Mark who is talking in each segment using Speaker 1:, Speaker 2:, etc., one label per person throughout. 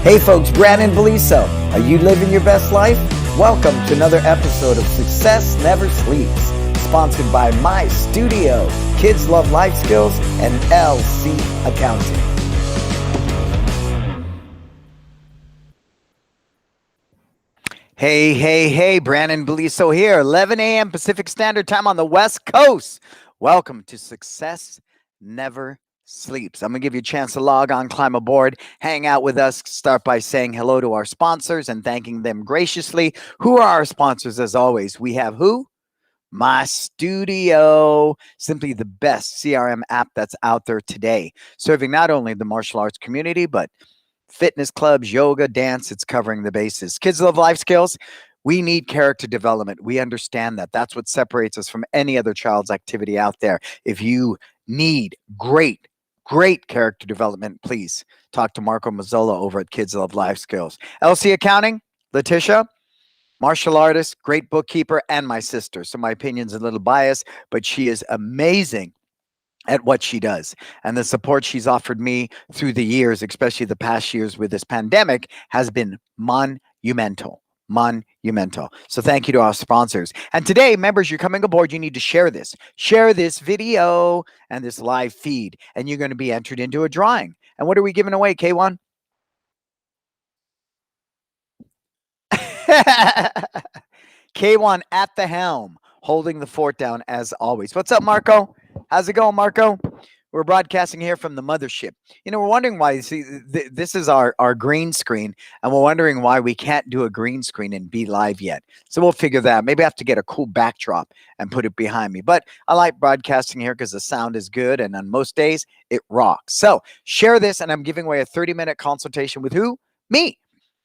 Speaker 1: Hey folks, Brannon Beliso. Are you living your best life? Welcome to another episode of Success Never Sleeps, sponsored by my studio, Kids Love Life Skills, and LC Accounting. Hey, Brannon Beliso here, 11 a.m. Pacific Standard Time on the West Coast. Welcome to Success Never Sleeps. I'm going to give you a chance to log on, climb aboard, hang out with us, start by saying hello to our sponsors and thanking them graciously. Who are our sponsors as always? We have who? My Studio, simply the best CRM app that's out there today, serving not only the martial arts community, but fitness clubs, yoga, dance. It's covering the bases. Kids Love Life Skills. We need character development. We understand that. That's what separates us from any other child's activity out there. If you need great character development, please talk to Marco Mazzola over at Kids Love Life Skills. LC Accounting, Letitia, martial artist, great bookkeeper, and my sister. So my opinion's a little biased, but she is amazing at what she does. And the support she's offered me through the years, especially the past years with this pandemic, has been monumental. So thank you to our sponsors. And today, members, you're coming aboard, you need to share this. Share this video and this live feed, and you're going to be entered into a drawing. And what are we giving away, K1? K1 at the helm, holding the fort down as always. What's up, Marco? How's it going, Marco? We're broadcasting here from the mothership. You know, we're wondering why, see, this is our green screen, and we're wondering why we can't do a green screen and be live yet. So we'll figure that out. Maybe I have to get a cool backdrop and put it behind me. But I like broadcasting here because the sound is good, and on most days, it rocks. So share this, and I'm giving away a 30-minute consultation with who? Me.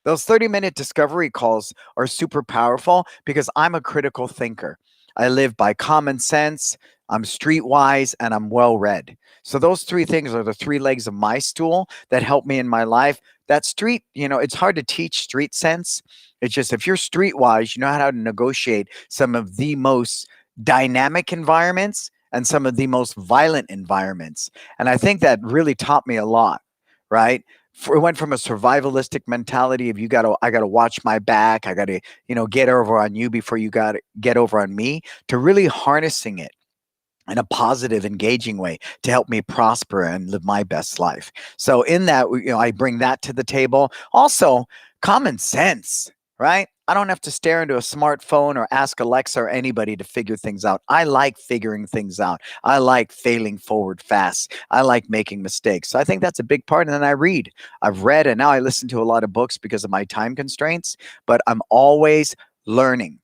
Speaker 1: Those 30-minute discovery calls are super powerful because I'm a critical thinker. I live by common sense, I'm streetwise, and I'm well-read. So those three things are the three legs of my stool that help me in my life. That street, you know, it's hard to teach street sense. It's just if you're streetwise, you know how to negotiate some of the most dynamic environments and some of the most violent environments. And I think that really taught me a lot, right? It went from a survivalistic mentality of I gotta watch my back, I gotta, get over on you before you gotta get over on me, to really harnessing it in a positive, engaging way to help me prosper and live my best life. So in that, I bring that to the table. Also, common sense, right? I don't have to stare into a smartphone or ask Alexa or anybody to figure things out. I like figuring things out. I like failing forward fast. I like making mistakes. So I think that's a big part. And then I read. I've read, and now I listen to a lot of books because of my time constraints, but I'm always learning.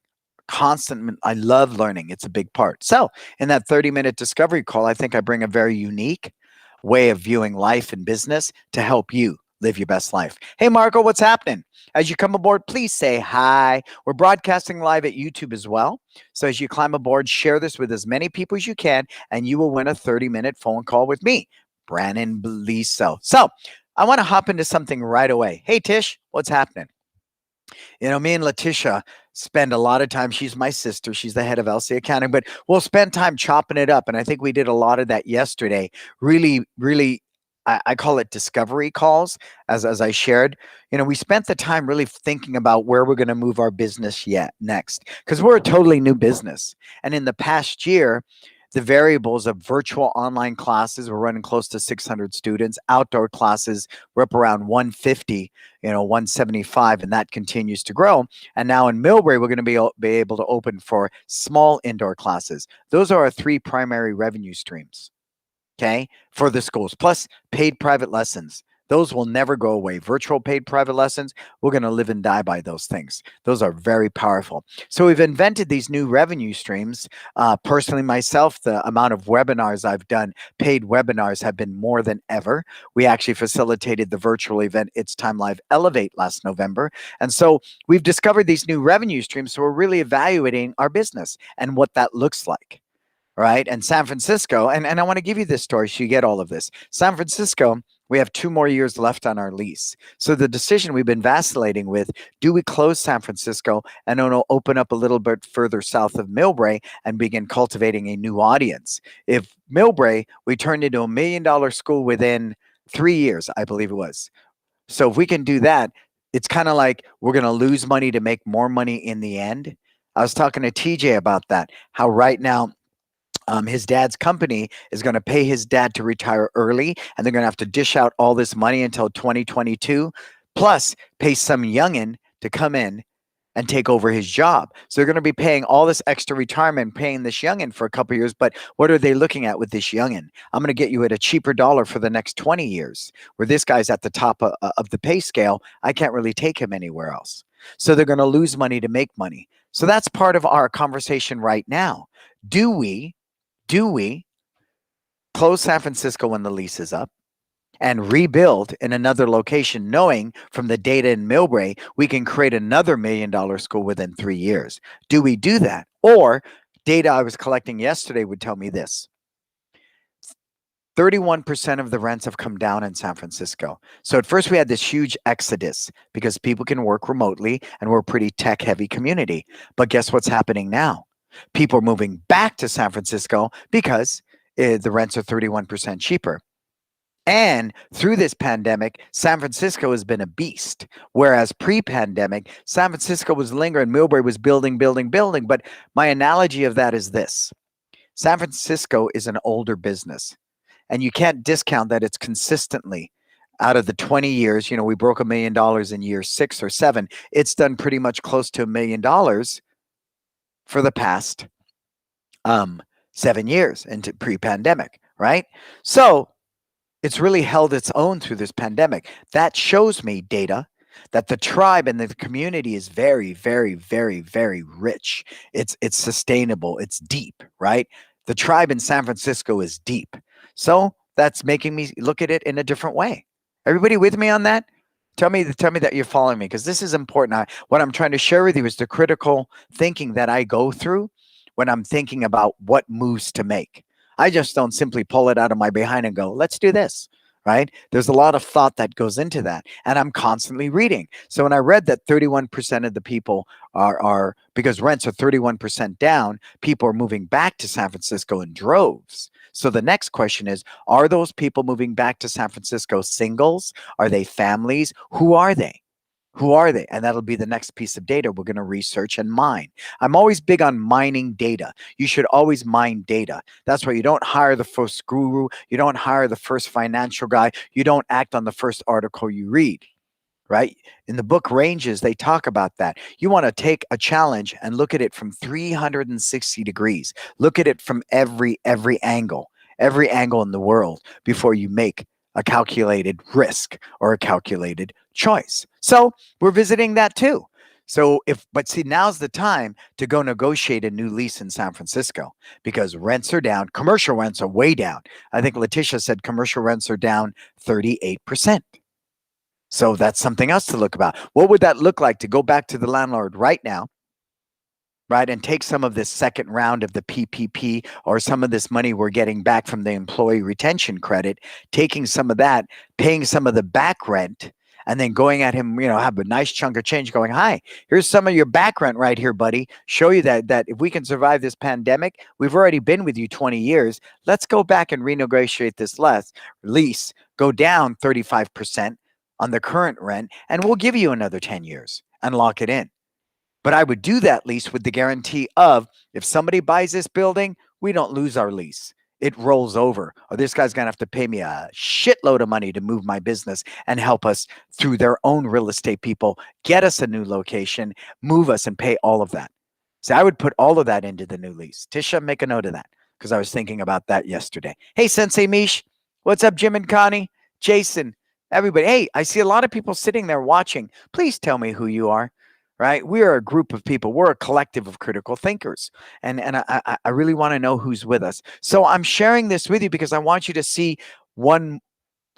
Speaker 1: Constant. I love learning. It's a big part. So in that 30-minute discovery call, I think I bring a very unique way of viewing life and business to help you live your best life. Hey, Marco, what's happening? As you come aboard, please say hi. We're broadcasting live at YouTube as well. So as you climb aboard, share this with as many people as you can, and you will win a 30-minute phone call with me, Brannon Beliso. So I want to hop into something right away. Hey, Tish, what's happening? Me and Letitia spend a lot of time. She's my sister. She's the head of LC Accounting, but we'll spend time chopping it up. And I think we did a lot of that yesterday. Really, I call it discovery calls, as I shared. We spent the time really thinking about where we're going to move our business next, because we're a totally new business. And in the past year, the variables of virtual online classes, we're running close to 600 students. Outdoor classes, we're up around 150, 175, and that continues to grow. And now in Millbrae, we're going to be able to open for small indoor classes. Those are our three primary revenue streams. Okay, for the schools, plus paid private lessons. Those will never go away. Virtual paid private lessons, we're going to live and die by those things. Those are very powerful. So we've invented these new revenue streams. Personally, myself, the amount of webinars I've done, paid webinars, have been more than ever. We actually facilitated the virtual event It's Time Live Elevate last November. And so we've discovered these new revenue streams. So we're really evaluating our business and what that looks like. Right? And San Francisco, and I want to give you this story so you get all of this. San Francisco, we have 2 more years left on our lease. So the decision we've been vacillating with, do we close San Francisco and open up a little bit further south of Millbrae and begin cultivating a new audience? If Millbrae, we turned into $1 million school within 3 years, I believe it was. So if we can do that, it's kind of like we're going to lose money to make more money in the end. I was talking to TJ about that, how right now his dad's company is going to pay his dad to retire early, and they're going to have to dish out all this money until 2022, plus pay some youngin to come in and take over his job. So they're going to be paying all this extra retirement, paying this youngin for a couple of years. But what are they looking at with this youngin? I'm going to get you at a cheaper dollar for the next 20 years, where this guy's at the top of the pay scale. I can't really take him anywhere else. So they're going to lose money to make money. So that's part of our conversation right now. Do we close San Francisco when the lease is up and rebuild in another location, knowing from the data in Millbrae, we can create another $1 million school within 3 years? Do we do that? Or data I was collecting yesterday would tell me this: 31% of the rents have come down in San Francisco. So at first we had this huge exodus because people can work remotely and we're a pretty tech heavy community. But guess what's happening now? People are moving back to San Francisco because the rents are 31% cheaper. And through this pandemic, San Francisco has been a beast. Whereas pre-pandemic, San Francisco was lingering, Millbrae was building. But my analogy of that is this: San Francisco is an older business, and you can't discount that it's consistently, out of the 20 years, we broke $1 million in year 6 or 7. It's done pretty much close to $1 million for the past 7 years into pre-pandemic, right? So it's really held its own through this pandemic. That shows me data that the tribe and the community is very, very, very, very rich. It's sustainable. It's deep, right? The tribe in San Francisco is deep. So that's making me look at it in a different way. Everybody with me on that? Tell me that you're following me, because this is important. What I'm trying to share with you is the critical thinking that I go through when I'm thinking about what moves to make. I just don't simply pull it out of my behind and go, let's do this, right? There's a lot of thought that goes into that. And I'm constantly reading. So when I read that 31% of the people are because rents are 31% down, people are moving back to San Francisco in droves. So the next question is, are those people moving back to San Francisco singles? Are they families? Who are they? Who are they? And that'll be the next piece of data we're going to research and mine. I'm always big on mining data. You should always mine data. That's why you don't hire the first guru. You don't hire the first financial guy. You don't act on the first article you read, right? In the book Ranges, they talk about that. You want to take a challenge and look at it from 360 degrees. Look at it from every angle in the world before you make a calculated risk or a calculated choice. So we're visiting that too. But see, now's the time to go negotiate a new lease in San Francisco, because rents are down. Commercial rents are way down. I think Letitia said commercial rents are down 38%. So that's something else to look about. What would that look like to go back to the landlord right now, right, and take some of this second round of the PPP or some of this money we're getting back from the employee retention credit, taking some of that, paying some of the back rent, and then going at him, have a nice chunk of change going, hi, here's some of your back rent right here, buddy. Show you that if we can survive this pandemic, we've already been with you 20 years. Let's go back and renegotiate this lease, go down 35% on the current rent, and we'll give you another 10 years and lock it in. But I would do that lease with the guarantee of, if somebody buys this building, we don't lose our lease. It rolls over. Or this guy's going to have to pay me a shitload of money to move my business and help us through their own real estate people, get us a new location, move us, and pay all of that. So I would put all of that into the new lease. Tisha, make a note of that, because I was thinking about that yesterday. Hey, Sensei Mish. What's up, Jim and Connie? Jason, everybody. Hey, I see a lot of people sitting there watching. Please tell me who you are. Right? We are a group of people. We're a collective of critical thinkers. And I really want to know who's with us. So I'm sharing this with you because I want you to see one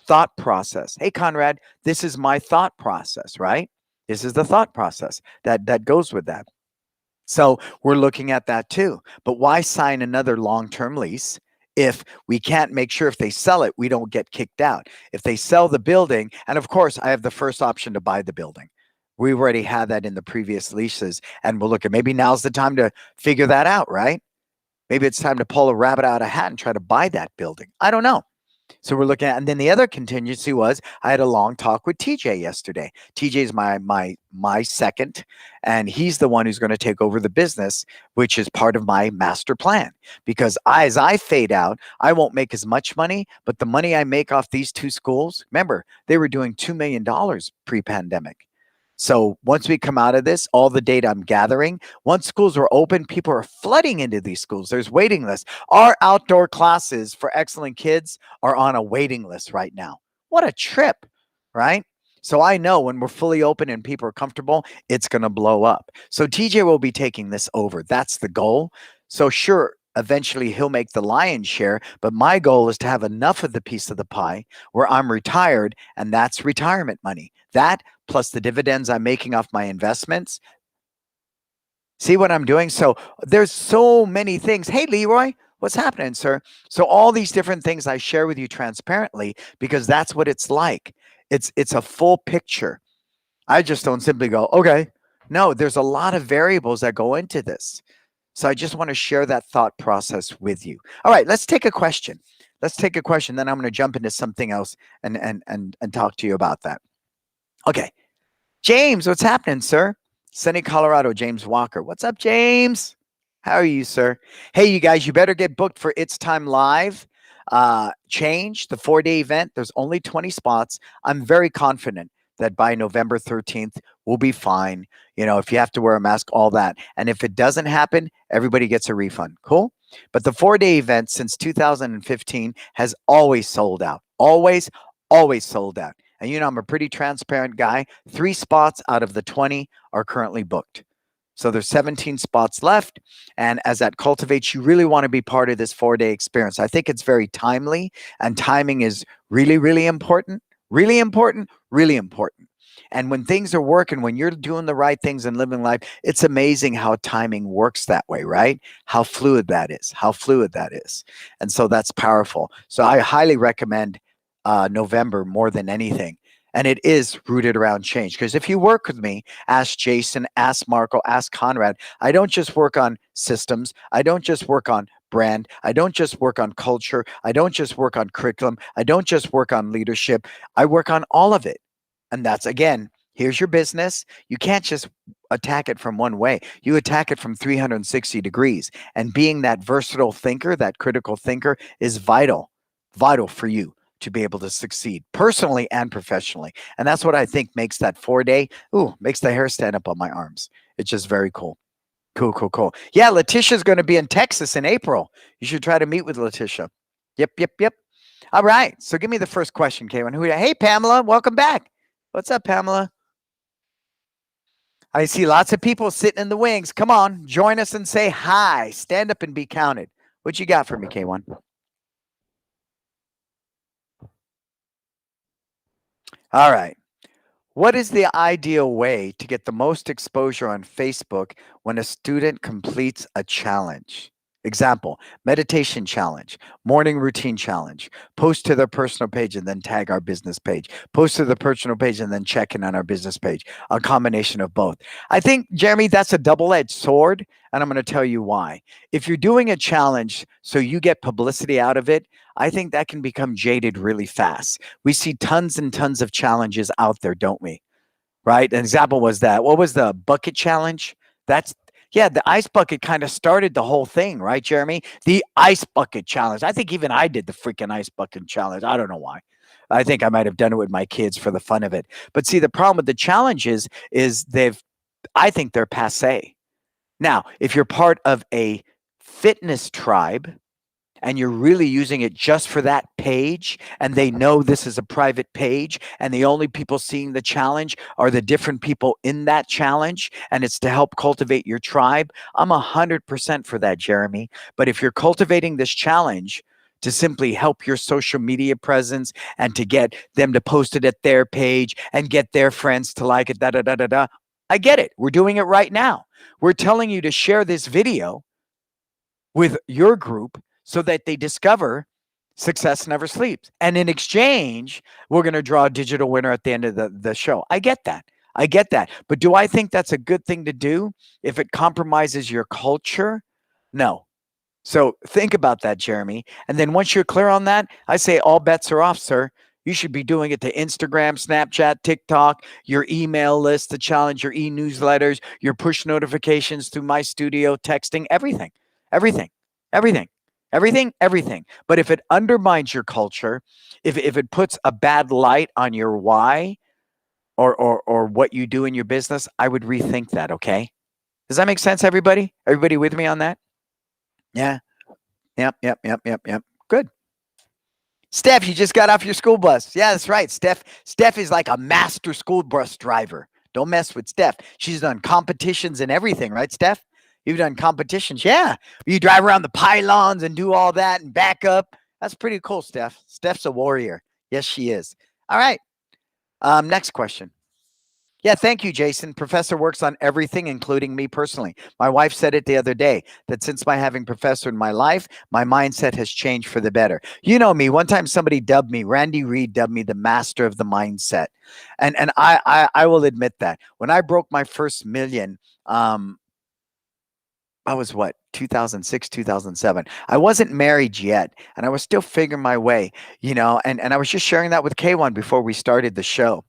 Speaker 1: thought process. Hey, Conrad, this is my thought process, right? This is the thought process that goes with that. So we're looking at that too. But why sign another long-term lease if we can't make sure if they sell it, we don't get kicked out? If they sell the building, and of course, I have the first option to buy the building. We already had that in the previous leases, and we'll look at, maybe now's the time to figure that out, right? Maybe it's time to pull a rabbit out of a hat and try to buy that building. I don't know. So we're looking at, and then the other contingency was I had a long talk with TJ yesterday. TJ is my second, and he's the one who's going to take over the business, which is part of my master plan. Because as I fade out, I won't make as much money, but the money I make off these two schools, remember, they were doing $2 million pre-pandemic. So once we come out of this, all the data I'm gathering, once schools are open, people are flooding into these schools. There's waiting lists. Our outdoor classes for excellent kids are on a waiting list right now. What a trip, right? So I know when we're fully open and people are comfortable, it's going to blow up. So TJ will be taking this over. That's the goal. So sure, eventually he'll make the lion's share, but my goal is to have enough of the piece of the pie where I'm retired, and that's retirement money. That plus the dividends I'm making off my investments. See what I'm doing? So there's so many things. Hey, Leroy, what's happening, sir? So all these different things I share with you transparently because that's what it's like. It's a full picture. I just don't simply go, okay. No, there's a lot of variables that go into this. So I just want to share that thought process with you. All right, let's take a question. Let's take a question. Then I'm going to jump into something else and talk to you about that. Okay. James, what's happening, sir? Sunny, Colorado, James Walker. What's up, James? How are you, sir? Hey, you guys, you better get booked for It's Time Live. Change, the 4-day event. There's only 20 spots. I'm very confident that by November 13th, we'll be fine. You know, if you have to wear a mask, all that. And if it doesn't happen, everybody gets a refund. Cool? But the 4-day event since 2015 has always sold out. Always, always sold out. And you know, I'm a pretty transparent guy. 3 spots out of the 20 are currently booked. So there's 17 spots left. And as that cultivates, you really want to be part of this 4-day experience. I think it's very timely, and timing is really, really important. Really important, really important. And when things are working, when you're doing the right things and living life, it's amazing how timing works that way, right? How fluid that is, how fluid that is. And so that's powerful. So I highly recommend November more than anything. And it is rooted around change. Because if you work with me, ask Jason, ask Marco, ask Conrad. I don't just work on systems. I don't just work on brand. I don't just work on culture. I don't just work on curriculum. I don't just work on leadership. I work on all of it. And that's, again, here's your business. You can't just attack it from one way. You attack it from 360 degrees. And being that versatile thinker, that critical thinker, is vital, vital for you to be able to succeed personally and professionally. And that's what I think makes that 4-day, makes the hair stand up on my arms. It's just very cool. Cool, cool, cool. Yeah, Letitia's going to be in Texas in April. You should try to meet with Letitia. Yep, yep, yep. All right. So give me the first question, Kayvon. Hey, Pamela, welcome back. What's up, Pamela? I see lots of people sitting in the wings. Come on, join us and say hi. Stand up and be counted. What you got for me, K1? All right. What is the ideal way to get the most exposure on Facebook when a student completes a challenge? Example, meditation challenge, morning routine challenge, post to their personal page and then tag our business page, post to the personal page and then check in on our business page, a combination of both. I think, Jeremy, that's a double-edged sword, and I'm going to tell you why. If you're doing a challenge so you get publicity out of it, I think that can become jaded really fast. We see tons and tons of challenges out there, don't we? Right? An example was that. What was the bucket challenge? The ice bucket kind of started the whole thing, right, Jeremy? The ice bucket challenge. I think even I did the freaking ice bucket challenge. I don't know why. I think I might have done it with my kids for the fun of it. But see, the problem with the challenges is I think they're passe. Now, if you're part of a fitness tribe, and you're really using it just for that page, and they know this is a private page, and the only people seeing the challenge are the different people in that challenge, and it's to help cultivate your tribe, I'm 100% for that, Jeremy. But if you're cultivating this challenge to simply help your social media presence and to get them to post it at their page and get their friends to like it, I get it. We're doing it right now. We're telling you to share this video with your group so that they discover success never sleeps. And in exchange, we're going to draw a digital winner at the end of the show. I get that. I get that. But do I think that's a good thing to do if it compromises your culture? No. So think about that, Jeremy. And then once you're clear on that, I say all bets are off, sir. You should be doing it to Instagram, Snapchat, TikTok, your email list, the challenge, your e-newsletters, your push notifications through my studio, texting, everything, everything, everything, everything, everything. But if it undermines your culture, if it puts a bad light on your why or what you do in your business, I would rethink that, okay? Does that make sense, everybody? Everybody with me on that? Yeah. Yep, yep, yep, yep, yep. Good. Steph, you just got off your school bus. Yeah, that's right. Steph is like a master school bus driver. Don't mess with Steph. She's done competitions and everything, right, Steph? You've done competitions. Yeah. You drive around the pylons and do all that and back up. That's pretty cool, Steph. Steph's a warrior. Yes, she is. All right. Next question. Yeah, thank you, Jason. Professor works on everything, including me personally. My wife said it the other day that since my having Professor in my life, my mindset has changed for the better. You know me. One time somebody dubbed me, Randy Reed dubbed me the master of the mindset. And I will admit that. When I broke my first million, I was what, 2006, 2007. I wasn't married yet, and I was still figuring my way, and I was just sharing that with K1 before we started the show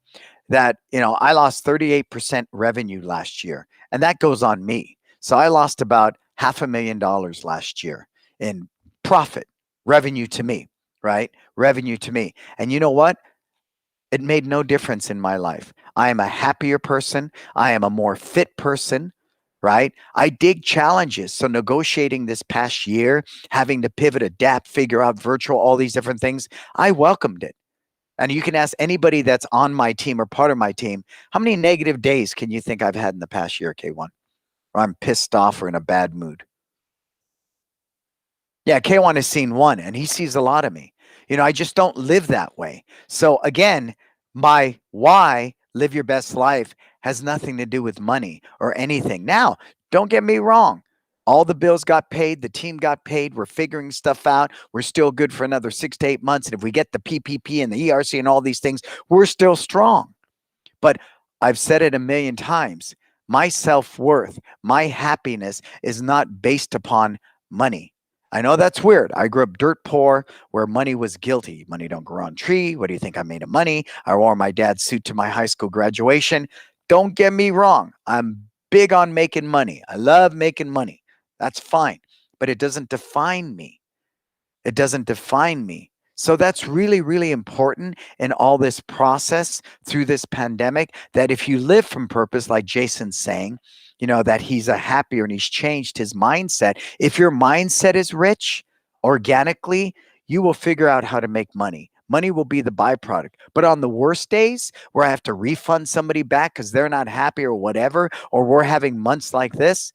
Speaker 1: that, I lost 38% revenue last year, and that goes on me. So I lost about $500,000 last year in profit, revenue to me, right? Revenue to me. And you know what? It made no difference in my life. I am a happier person. I am a more fit person, right? I dig challenges. So negotiating this past year, having to pivot, adapt, figure out virtual, all these different things, I welcomed it. And you can ask anybody that's on my team or part of my team, how many negative days can you think I've had in the past year, K1? Or I'm pissed off or in a bad mood? Yeah, K1 has seen one and he sees a lot of me. I just don't live that way. So again, my why, live your best life, has nothing to do with money or anything. Now, don't get me wrong. All the bills got paid. The team got paid. We're figuring stuff out. We're still good for another 6 to 8 months. And if we get the PPP and the ERC and all these things, we're still strong. But I've said it a million times. My self-worth, my happiness is not based upon money. I know that's weird. I grew up dirt poor where money was guilty. Money don't grow on tree. What do you think I made of money? I wore my dad's suit to my high school graduation. Don't get me wrong. I'm big on making money. I love making money. That's fine. But it doesn't define me. It doesn't define me. So that's really, really important in all this process through this pandemic, that if you live from purpose, like Jason's saying, that he's a happier and he's changed his mindset. If your mindset is rich organically, you will figure out how to make money. Money will be the byproduct. But on the worst days where I have to refund somebody back because they're not happy or whatever, or we're having months like this,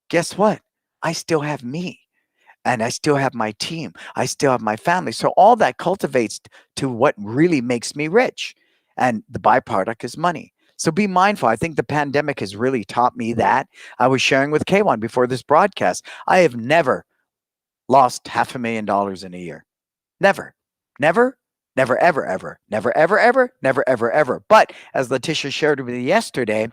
Speaker 1: guess what? I still have me. And I still have my team. I still have my family. So all that cultivates to what really makes me rich. And the byproduct is money. So be mindful. I think the pandemic has really taught me that. I was sharing with K1 before this broadcast. I have never lost $500,000 in a year. Never, never, never, ever, ever, never, ever, ever, never, ever, ever. But as Letitia shared with me yesterday,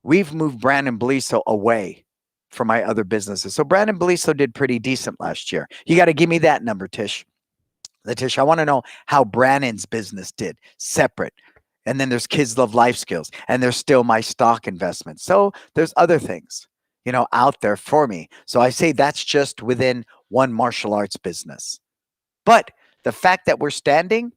Speaker 1: we've moved Brannon Beliso away from my other businesses. So Brannon Beliso did pretty decent last year. You got to give me that number, Tish. Letitia, I want to know how Brannon's business did separate. And then there's Kids Love Life Skills, and there's still my stock investments. So there's other things, out there for me. So I say that's just within one martial arts business. But the fact that we're standing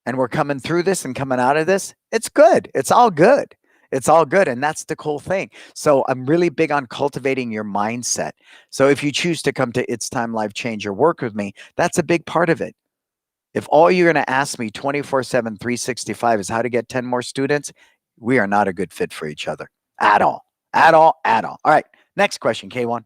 Speaker 1: and we're coming through this and coming out of this, it's good. It's all good. It's all good. And that's the cool thing. So I'm really big on cultivating your mindset. So if you choose to come to It's Time Life Change or work with me, that's a big part of it. If all you're going to ask me 24/7, 365 is how to get 10 more students, we are not a good fit for each other at all. At all. At all. All right. Next question, K1.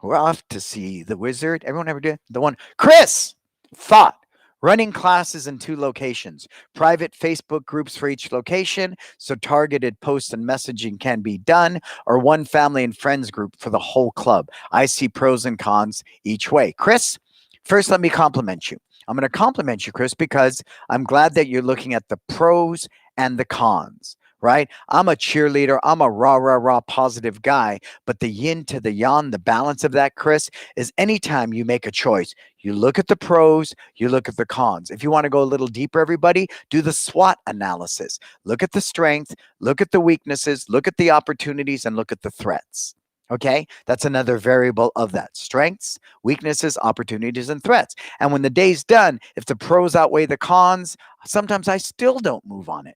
Speaker 1: We're off to see the wizard. Everyone ever did? The one. Chris, thought. Running classes in 2 locations, private Facebook groups for each location, so targeted posts and messaging can be done, or one family and friends group for the whole club. I see pros and cons each way. Chris, first let me compliment you. I'm going to compliment you, Chris, because I'm glad that you're looking at the pros and the cons, right? I'm a cheerleader. I'm a rah, rah, rah positive guy. But the yin to the yang, the balance of that, Chris, is anytime you make a choice, you look at the pros, you look at the cons. If you want to go a little deeper, everybody, do the SWOT analysis. Look at the strength, look at the weaknesses, look at the opportunities, and look at the threats. Okay, that's another variable of that: strengths, weaknesses, opportunities, and threats. And when the day's done, if the pros outweigh the cons, sometimes I still don't move on it,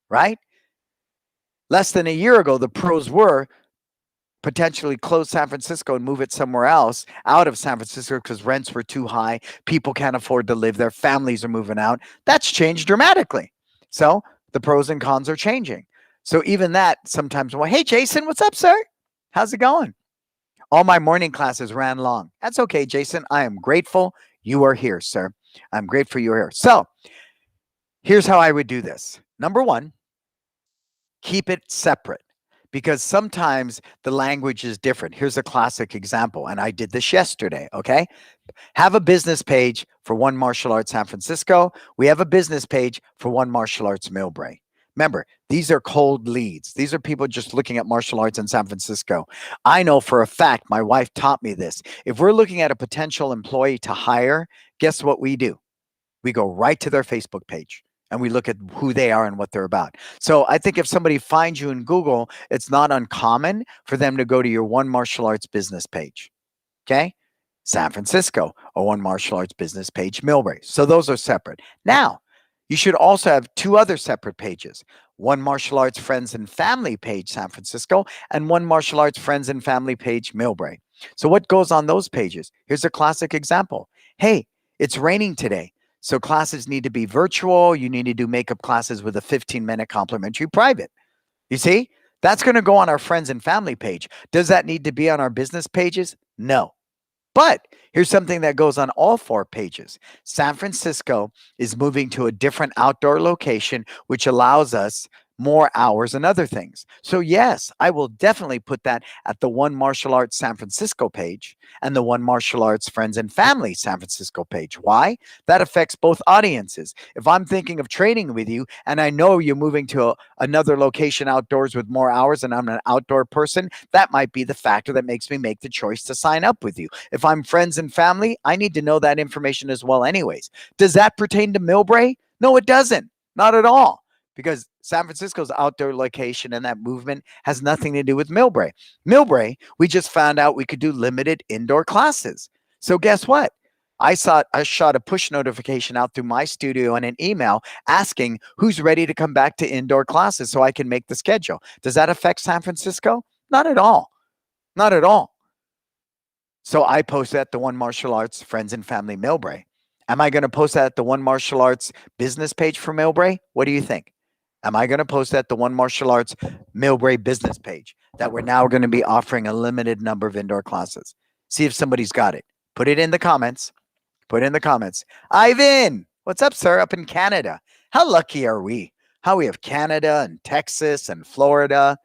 Speaker 1: right? Less than a year ago, the pros were potentially close San Francisco and move it somewhere else out of San Francisco because rents were too high. People can't afford to live there. Families are moving out. That's changed dramatically. So the pros and cons are changing. So even that sometimes, well, hey, Jason, what's up, sir? How's it going? All my morning classes ran long. That's okay, Jason. I am grateful you are here, sir. I'm grateful you're here. So here's how I would do this. Number one, keep it separate because sometimes the language is different. Here's a classic example, and I did this yesterday, okay? Have a business page for One Martial Arts San Francisco. We have a business page for One Martial Arts Millbrae. Remember, these are cold leads. These are people just looking at martial arts in San Francisco. I know for a fact, my wife taught me this. If we're looking at a potential employee to hire, guess what we do? We go right to their Facebook page and we look at who they are and what they're about. So I think if somebody finds you in Google, it's not uncommon for them to go to your One Martial Arts business page. Okay? San Francisco, or One Martial Arts business page, Millbrae. So those are separate. Now, you should also have two other separate pages: One Martial Arts Friends and Family page, San Francisco, and One Martial Arts Friends and Family page, Millbrae. So what goes on those pages? Here's a classic example. Hey, it's raining today. So classes need to be virtual. You need to do makeup classes with a 15-minute complimentary private. You see? That's going to go on our friends and family page. Does that need to be on our business pages? No. But here's something that goes on all four pages. San Francisco is moving to a different outdoor location, which allows us more hours and other things. So yes, I will definitely put that at the One Martial Arts San Francisco page and the One Martial Arts Friends and Family San Francisco page. Why? That affects both audiences. If I'm thinking of training with you and I know you're moving to another location outdoors with more hours and I'm an outdoor person, that might be the factor that makes me make the choice to sign up with you. If I'm friends and family, I need to know that information as well anyways. Does that pertain to Millbrae? No, it doesn't. Not at all. Because San Francisco's outdoor location and that movement has nothing to do with Millbrae. Millbrae, we just found out we could do limited indoor classes. So guess what? I shot a push notification out through my studio and an email asking who's ready to come back to indoor classes so I can make the schedule. Does that affect San Francisco? Not at all. Not at all. So I post that at the One Martial Arts Friends and Family Millbrae. Am I going to post that at the One Martial Arts business page for Millbrae? What do you think? Am I going to post that at the One Martial Arts Millbrae business page that we're now going to be offering a limited number of indoor classes? See if somebody's got it. Put it in the comments. Put it in the comments. Ivan, what's up, sir? Up in Canada. How lucky are we? How we have Canada and Texas and Florida,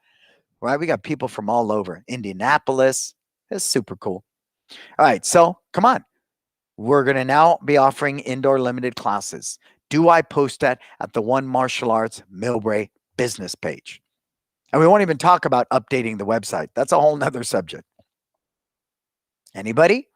Speaker 1: right? We got people from all over. Indianapolis. It's super cool. All right, so come on. We're going to now be offering indoor limited classes. Do I post that at the One Martial Arts Millbrae business page? And we won't even talk about updating the website. That's a whole nother subject. Anybody?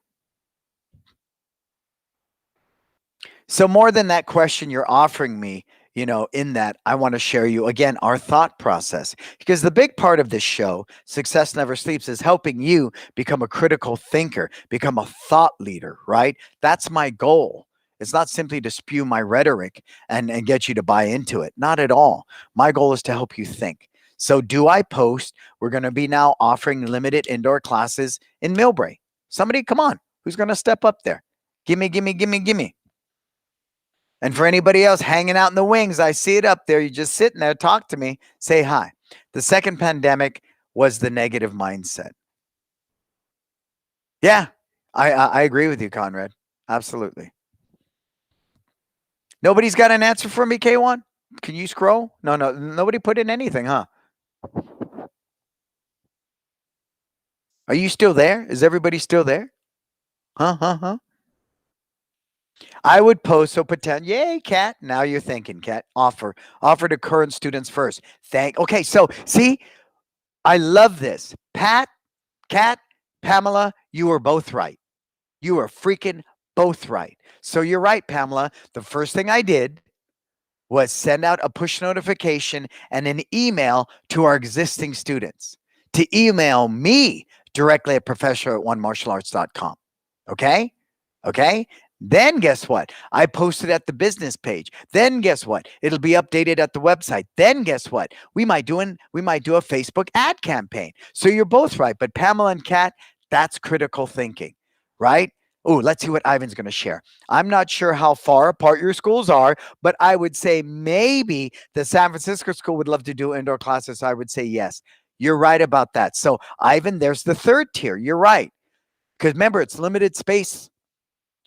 Speaker 1: So more than that question you're offering me, in that, I want to share you again our thought process, because the big part of this show, Success Never Sleeps, is helping you become a critical thinker, become a thought leader, right? That's my goal. It's not simply to spew my rhetoric and get you to buy into it. Not at all. My goal is to help you think. So do I post? We're going to be now offering limited indoor classes in Millbrae. Somebody, come on. Who's going to step up there? Gimme, gimme, gimme, gimme. And for anybody else hanging out in the wings, I see it up there. You're just sitting there. Talk to me. Say hi. The second pandemic was the negative mindset. Yeah, I agree with you, Conrad. Absolutely. Nobody's got an answer for me, K1? Can you scroll? No, nobody put in anything, huh? Are you still there? Is everybody still there? Huh? I would post so pretend, yay, Kat. Now you're thinking, Kat. Offer to current students first. Okay, so see, I love this. Pat, Kat, Pamela, you were both right. You are freaking both right. So you're right, Pamela. The first thing I did was send out a push notification and an email to our existing students to email me directly at professor at onemartialarts.com. Okay? Okay? Then guess what? I posted at the business page. Then guess what? It'll be updated at the website. Then guess what? We might do a Facebook ad campaign. So you're both right, but Pamela and Kat, that's critical thinking, right? Oh, let's see what Ivan's going to share. I'm not sure how far apart your schools are, but I would say maybe the San Francisco school would love to do indoor classes. So I would say yes. You're right about that. So, Ivan, there's the third tier. You're right. Because remember, it's limited space.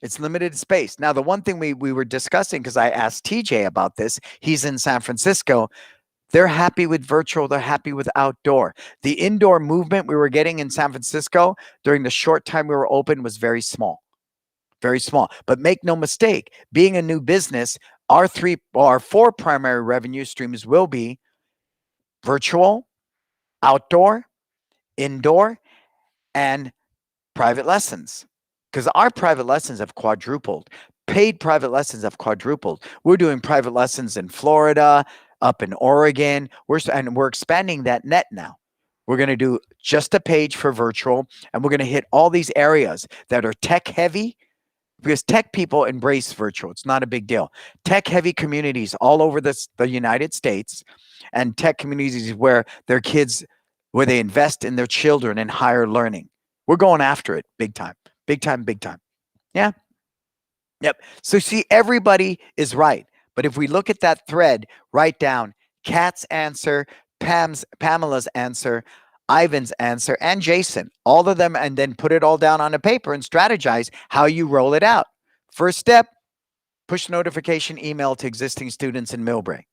Speaker 1: It's limited space. Now, the one thing we were discussing, because I asked TJ about this, he's in San Francisco. They're happy with virtual. They're happy with outdoor. The indoor movement we were getting in San Francisco during the short time we were open was very small. Very small. But make no mistake, being a new business, our four primary revenue streams will be virtual, outdoor, indoor, and private lessons. Because our private lessons have quadrupled. Paid private lessons have quadrupled. We're doing private lessons in Florida, up in Oregon. We're expanding that net now. We're going to do just a page for virtual, and we're going to hit all these areas that are tech heavy because tech people embrace virtual. It's not a big deal. Tech heavy communities all over the United States and tech communities where they invest in their children in higher learning. We're going after it big time, big time, big time. Yeah. Yep. So see, everybody is right. But if we look at that thread, write down Kat's answer, Pamela's answer, Ivan's answer, and Jason, all of them, and then put it all down on a paper and strategize how you roll it out. First step, push notification email to existing students in Millbrae.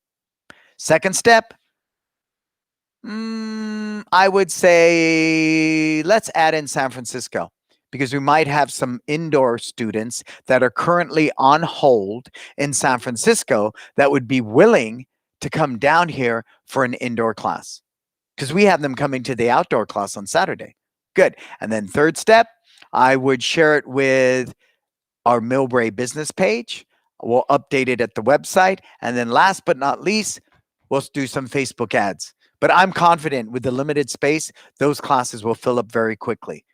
Speaker 1: Second step, I would say let's add in San Francisco because we might have some indoor students that are currently on hold in San Francisco that would be willing to come down here for an indoor class because we have them coming to the outdoor class on Saturday. Good. And then third step, I would share it with our Millbrae business page. We'll update it at the website. And then last but not least, we'll do some Facebook ads. But I'm confident with the limited space, those classes will fill up very quickly.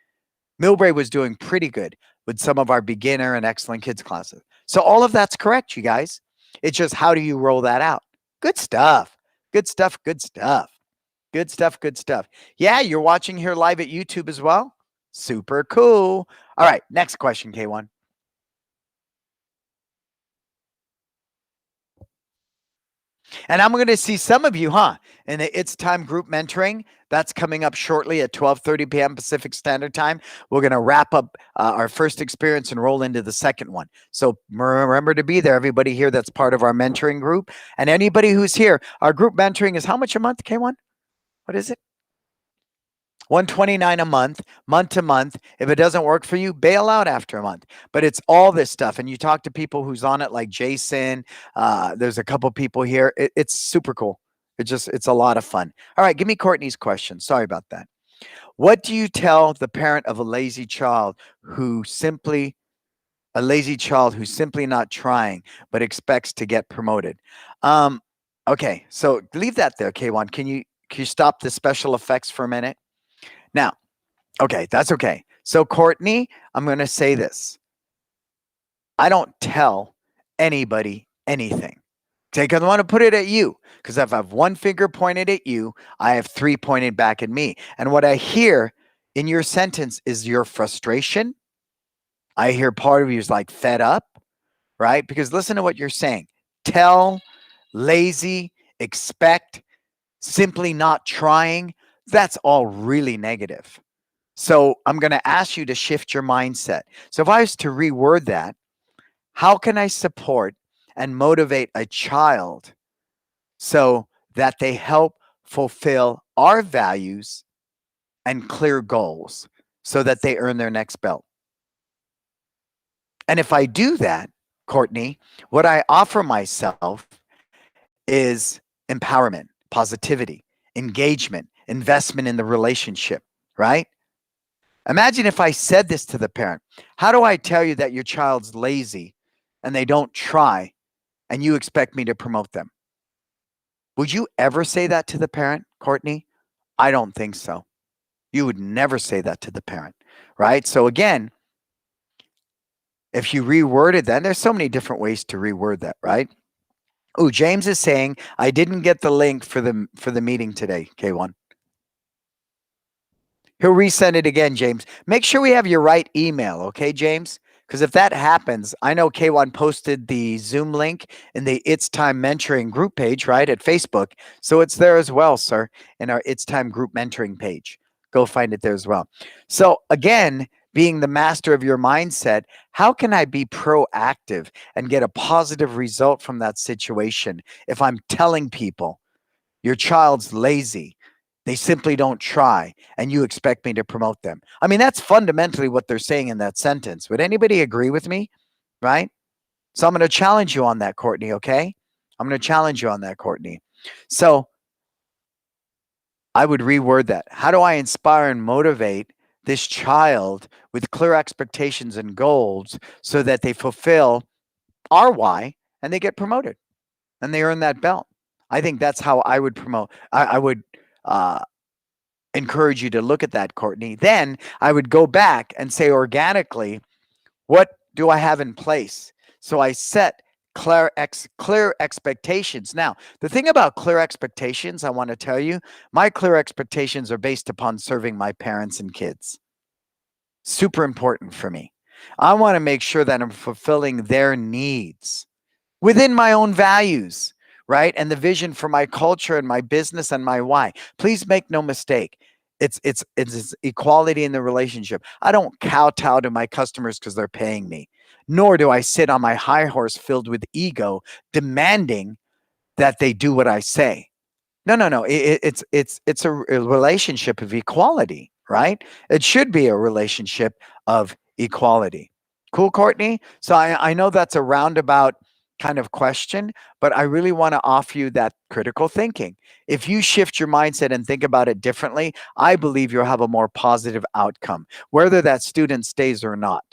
Speaker 1: Millbrae was doing pretty good with some of our beginner and excellent kids classes. So all of that's correct, you guys. It's just how do you roll that out? Good stuff. Good stuff. Good stuff. Good stuff. Good stuff. Yeah, you're watching here live at YouTube as well. Super cool. All right, next question, K1. And I'm going to see some of you, huh? In the It's Time group mentoring. That's coming up shortly at 12:30 p.m. Pacific Standard Time. We're going to wrap up our first experience and roll into the second one. So remember to be there, everybody here that's part of our mentoring group. And anybody who's here, our group mentoring is how much a month, K1? What is it? 129 a month to month. If it doesn't work for you, bail out after a month. But it's all this stuff. And you talk to people who's on it like Jason. There's a couple people here. It's super cool. It's a lot of fun. All right, give me Courtney's question. Sorry about that. What do you tell the parent of a lazy child who's simply not trying but expects to get promoted? Okay, so leave that there, K1. Can you stop the special effects for a minute? Now, okay, that's okay. So, Courtney, I'm going to say this. I don't tell anybody anything. Okay, I want to put it at you because if I have one finger pointed at you, I have three pointed back at me. And what I hear in your sentence is your frustration. I hear part of you is like fed up, right? Because listen to what you're saying. Tell, lazy, expect, simply not trying. That's all really negative. So I'm going to ask you to shift your mindset. So if I was to reword that, how can I support and motivate a child so that they help fulfill our values and clear goals so that they earn their next belt? And if I do that, Courtney, what I offer myself is empowerment, positivity, engagement, investment in the relationship, right? Imagine if I said this to the parent. How do I tell you that your child's lazy and they don't try and you expect me to promote them? Would you ever say that to the parent, Courtney? I don't think so. You would never say that to the parent, right? So again, if you reworded that, there's so many different ways to reword that, right? Oh, James is saying I didn't get the link for the meeting today, K1. He'll resend it again, James. Make sure we have your right email, okay, James? Because if that happens, I know K1 posted the Zoom link in the It's Time Mentoring group page, right, at Facebook. So it's there as well, sir, in our It's Time group mentoring page. Go find it there as well. So again, being the master of your mindset, how can I be proactive and get a positive result from that situation if I'm telling people your child's lazy? They simply don't try, and you expect me to promote them. I mean, that's fundamentally what they're saying in that sentence. Would anybody agree with me? Right? So I'm going to challenge you on that, Courtney, okay? I'm going to challenge you on that, Courtney. So I would reword that. How do I inspire and motivate this child with clear expectations and goals so that they fulfill our why and they get promoted and they earn that belt? I think that's how I would promote. I would uh, encourage you to look at that, Courtney. Then I would go back and say organically, what do I have in place? So I set clear expectations. Now, the thing about clear expectations, I want to tell you, my clear expectations are based upon serving my parents and kids. Super important for me. I want to make sure that I'm fulfilling their needs within my own values, right? And the vision for my culture and my business and my why. Please make no mistake. It's equality in the relationship. I don't kowtow to my customers because they're paying me, nor do I sit on my high horse filled with ego, demanding that they do what I say. No, no, no. It's a relationship of equality, right? It should be a relationship of equality. Cool, Courtney? So I know that's a roundabout kind of question, but I really want to offer you that critical thinking. If you shift your mindset and think about it differently, I believe you'll have a more positive outcome, whether that student stays or not.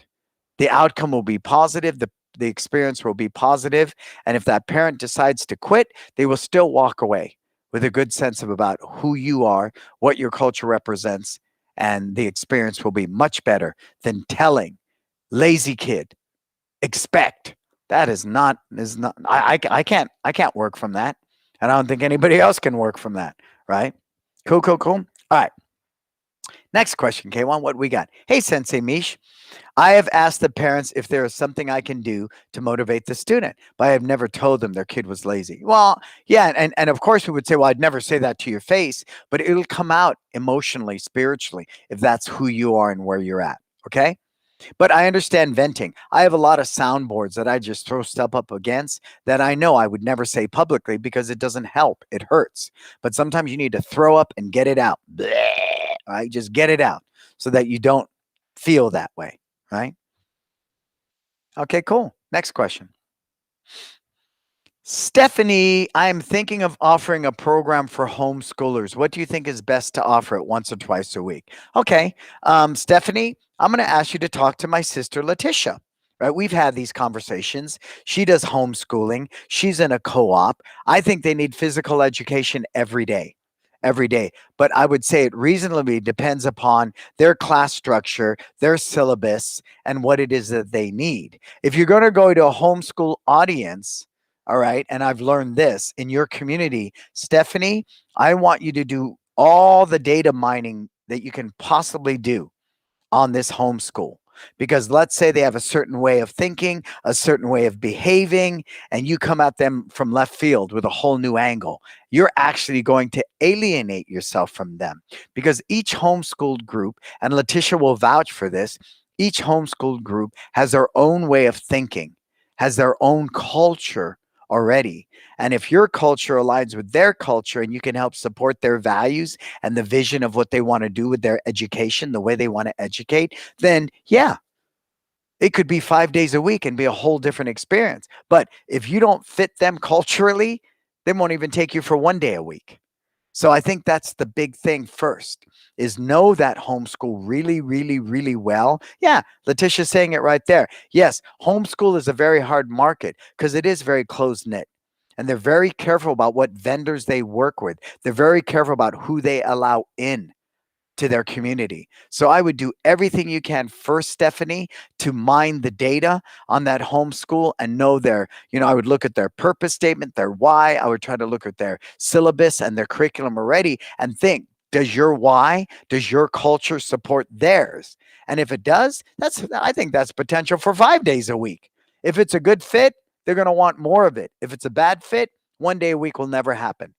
Speaker 1: The outcome will be positive. The experience will be positive. And if that parent decides to quit, they will still walk away with a good sense of about who you are, what your culture represents, and the experience will be much better than telling lazy kid, expect. That is not I can't work from that. And I don't think anybody else can work from that, right? Cool, cool, cool. All right. Next question, K1. What we got? Hey, Sensei Mish. I have asked the parents if there is something I can do to motivate the student, but I have never told them their kid was lazy. Well, yeah, and of course we would say, well, I'd never say that to your face, but it'll come out emotionally, spiritually, if that's who you are and where you're at. Okay. But I understand venting. I have a lot of soundboards that I just throw stuff up against that I know I would never say publicly because it doesn't help. It hurts. But sometimes you need to throw up and get it out. Bleh, right? Just get it out so that you don't feel that way, right? Okay, cool. Next question. Stephanie, I'm thinking of offering a program for homeschoolers. What do you think is best to offer it once or twice a week? Okay, Stephanie, I'm going to ask you to talk to my sister, Letitia. Right, we've had these conversations. She does homeschooling. She's in a co-op. I think they need physical education every day, every day. But I would say it reasonably depends upon their class structure, their syllabus, and what it is that they need. If you're going to go to a homeschool audience, all right. And I've learned this in your community, Stephanie, I want you to do all the data mining that you can possibly do on this homeschool. Because let's say they have a certain way of thinking, a certain way of behaving, and you come at them from left field with a whole new angle. You're actually going to alienate yourself from them because each homeschooled group, and Letitia will vouch for this, each homeschooled group has their own way of thinking, has their own culture already. And if your culture aligns with their culture and you can help support their values and the vision of what they want to do with their education, the way they want to educate, then yeah, It could be 5 days a week and be a whole different experience. But if you don't fit them culturally, they won't even take you for 1 day a week. So I think that's the big thing first is know that homeschool really, really, really well. Yeah, Letitia's saying it right there. Yes, homeschool is a very hard market because it is very close knit. And they're very careful about what vendors they work with. They're very careful about who they allow in to their community. So I would do everything you can first, Stephanie, to mine the data on that homeschool and know I would look at their purpose statement, their why. I would try to look at their syllabus and their curriculum already and think, does your why, does your culture support theirs? And if it does, I think that's potential for 5 days a week. If it's a good fit, they're going to want more of it. If it's a bad fit, 1 day a week will never happen.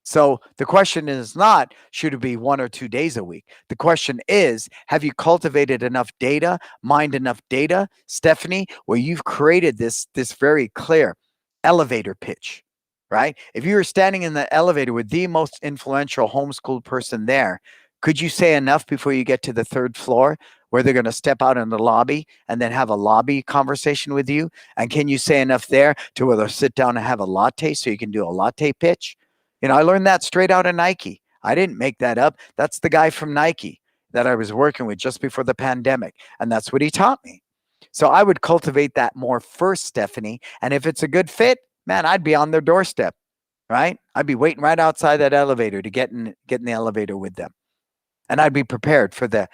Speaker 1: So the question is not, should it be 1 or 2 days a week? The question is, have you cultivated enough data, mined enough data, Stephanie, where you've created this very clear elevator pitch, right? If you were standing in the elevator with the most influential homeschooled person there, could you say enough before you get to the third floor where they're going to step out in the lobby and then have a lobby conversation with you? And can you say enough there to where they'll sit down and have a latte so you can do a latte pitch? I learned that straight out of Nike. I didn't make that up. That's the guy from Nike that I was working with just before the pandemic. And that's what he taught me. So I would cultivate that more first, Stephanie. And if it's a good fit, man, I'd be on their doorstep, right? I'd be waiting right outside that elevator to get in the elevator with them. And I'd be prepared for the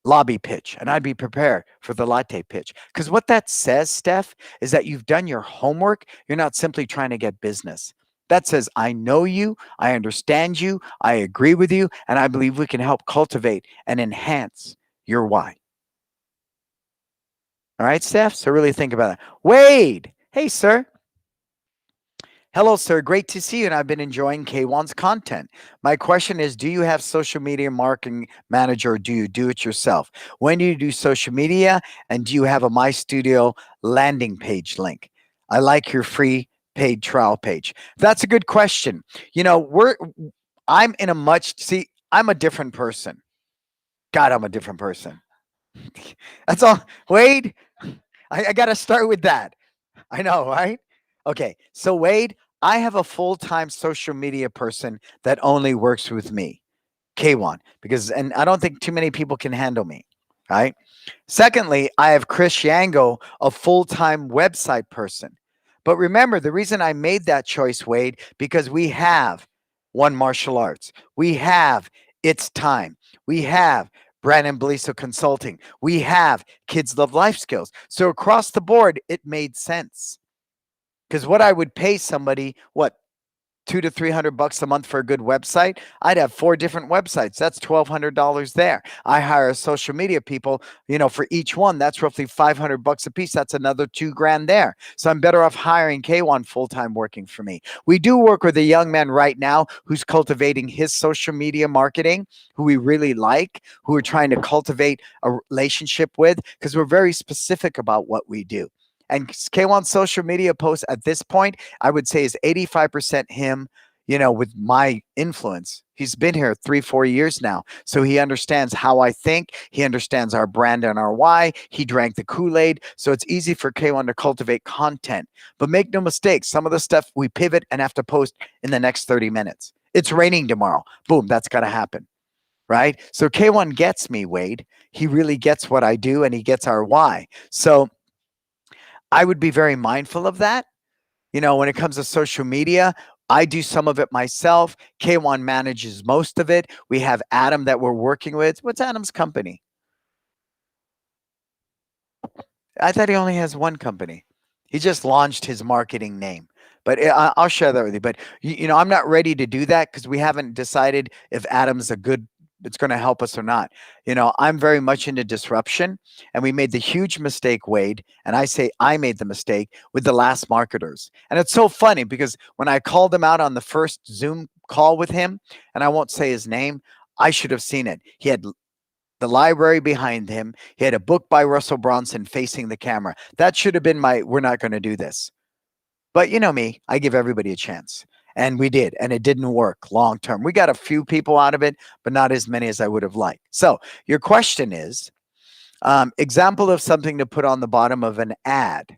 Speaker 1: lobby pitch and I'd be prepared for the latte pitch. Because what that says, Steph, is that you've done your homework. You're not simply trying to get business. That says, I know you, I understand you, I agree with you, and I believe we can help cultivate and enhance your why. All right, Steph? So really think about that. Wade, hey, sir. Hello, sir. Great to see you, and I've been enjoying K1's content. My question is, do you have social media marketing manager or do you do it yourself? When do you do social media, and do you have a My Studio landing page link? I like your free paid trial page. That's a good question. I'm in a I'm a different person. God, I'm a different person. That's all. Wade, I got to start with that. I know, right? Okay. So, Wade, I have a full time social media person that only works with me, K1, and I don't think too many people can handle me, right? Secondly, I have Chris Yango, a full time website person. But remember, the reason I made that choice, Wade, because we have One Martial Arts, we have It's Time, we have Brannon Beliso Consulting, we have Kids Love Life Skills. So across the board, it made sense. Because what I would pay somebody, what, $200 to $300 a month for a good website, I'd have 4 different websites. That's $1,200 there. I hire social media people, for each one, that's roughly $500 a piece. That's another $2,000 there. So I'm better off hiring K1 full-time working for me. We do work with a young man right now who's cultivating his social media marketing, who we really like, who we're trying to cultivate a relationship with, because we're very specific about what we do. And K1's social media posts at this point, I would say is 85% him, with my influence. He's been here 3-4 years now. So he understands how I think. He understands our brand and our why. He drank the Kool-Aid. So it's easy for K1 to cultivate content. But make no mistake, some of the stuff we pivot and have to post in the next 30 minutes. It's raining tomorrow. Boom, that's got to happen. Right? So K1 gets me, Wade. He really gets what I do and he gets our why. So I would be very mindful of that. When it comes to social media, I do some of it myself. K1 manages most of it. We have Adam that we're working with. What's Adam's company? I thought he only has one company. He just launched his marketing name. But I'll share that with you. But, I'm not ready to do that because we haven't decided if Adam's it's going to help us or not. I'm very much into disruption, and we made the huge mistake, Wade, and I say I made the mistake with the last marketers. And it's so funny because when I called him out on the first Zoom call with him, and I won't say his name, I should have seen it. He had the library behind him. He had a book by Russell Bronson facing the camera. That should have been we're not going to do this. But you know me, I give everybody a chance. And we did, and it didn't work long term. We got a few people out of it, but not as many as I would have liked. So your question is, Example of something to put on the bottom of an ad.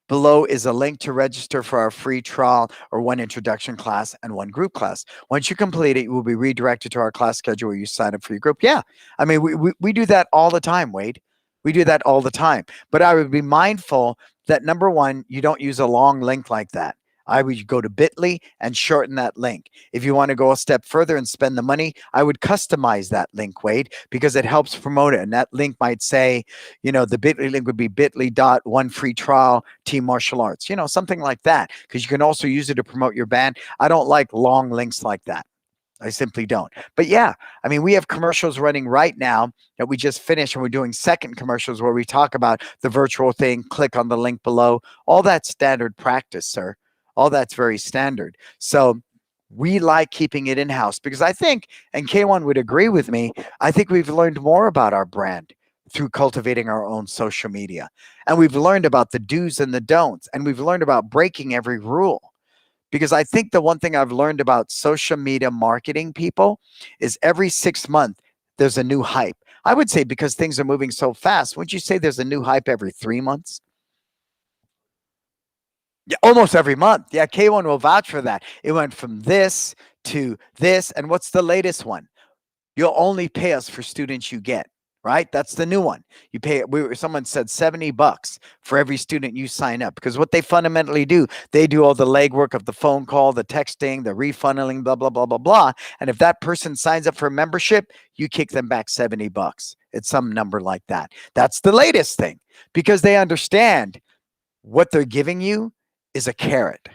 Speaker 1: Below is a link to register for our free trial or one introduction class and one group class. Once you complete it, you will be redirected to our class schedule where you sign up for your group. Yeah, I mean, we do that all the time, Wade. We do that all the time. But I would be mindful that number one, you don't use a long link like that. I would go to bit.ly and shorten that link. If you want to go a step further and spend the money, I would customize that link, Wade, because it helps promote it. And that link might say, the bit.ly link would be bit.ly.one free trial team martial arts, something like that, because you can also use it to promote your band. I don't like long links like that. I simply don't. But yeah, I mean, we have commercials running right now that we just finished, and we're doing second commercials where we talk about the virtual thing. Click on the link below. All that's standard practice, sir. All that's very standard. So we like keeping it in house because I think, and K1 would agree with me, I think we've learned more about our brand through cultivating our own social media. And we've learned about the do's and the don'ts, and we've learned about breaking every rule. Because I think the one thing I've learned about social media marketing people is every 6 months, there's a new hype. I would say because things are moving so fast, wouldn't you say there's a new hype every 3 months? Yeah, almost every month. Yeah, K1 will vouch for that. It went from this to this. And what's the latest one? You'll only pay us for students you get, right? That's the new one. You pay, someone said $70 for every student you sign up, because what they fundamentally do, they do all the legwork of the phone call, the texting, the refunneling, blah, blah, blah, blah, blah. And if that person signs up for a membership, you kick them back $70. It's some number like that. That's the latest thing, because they understand what they're giving you is a carrot.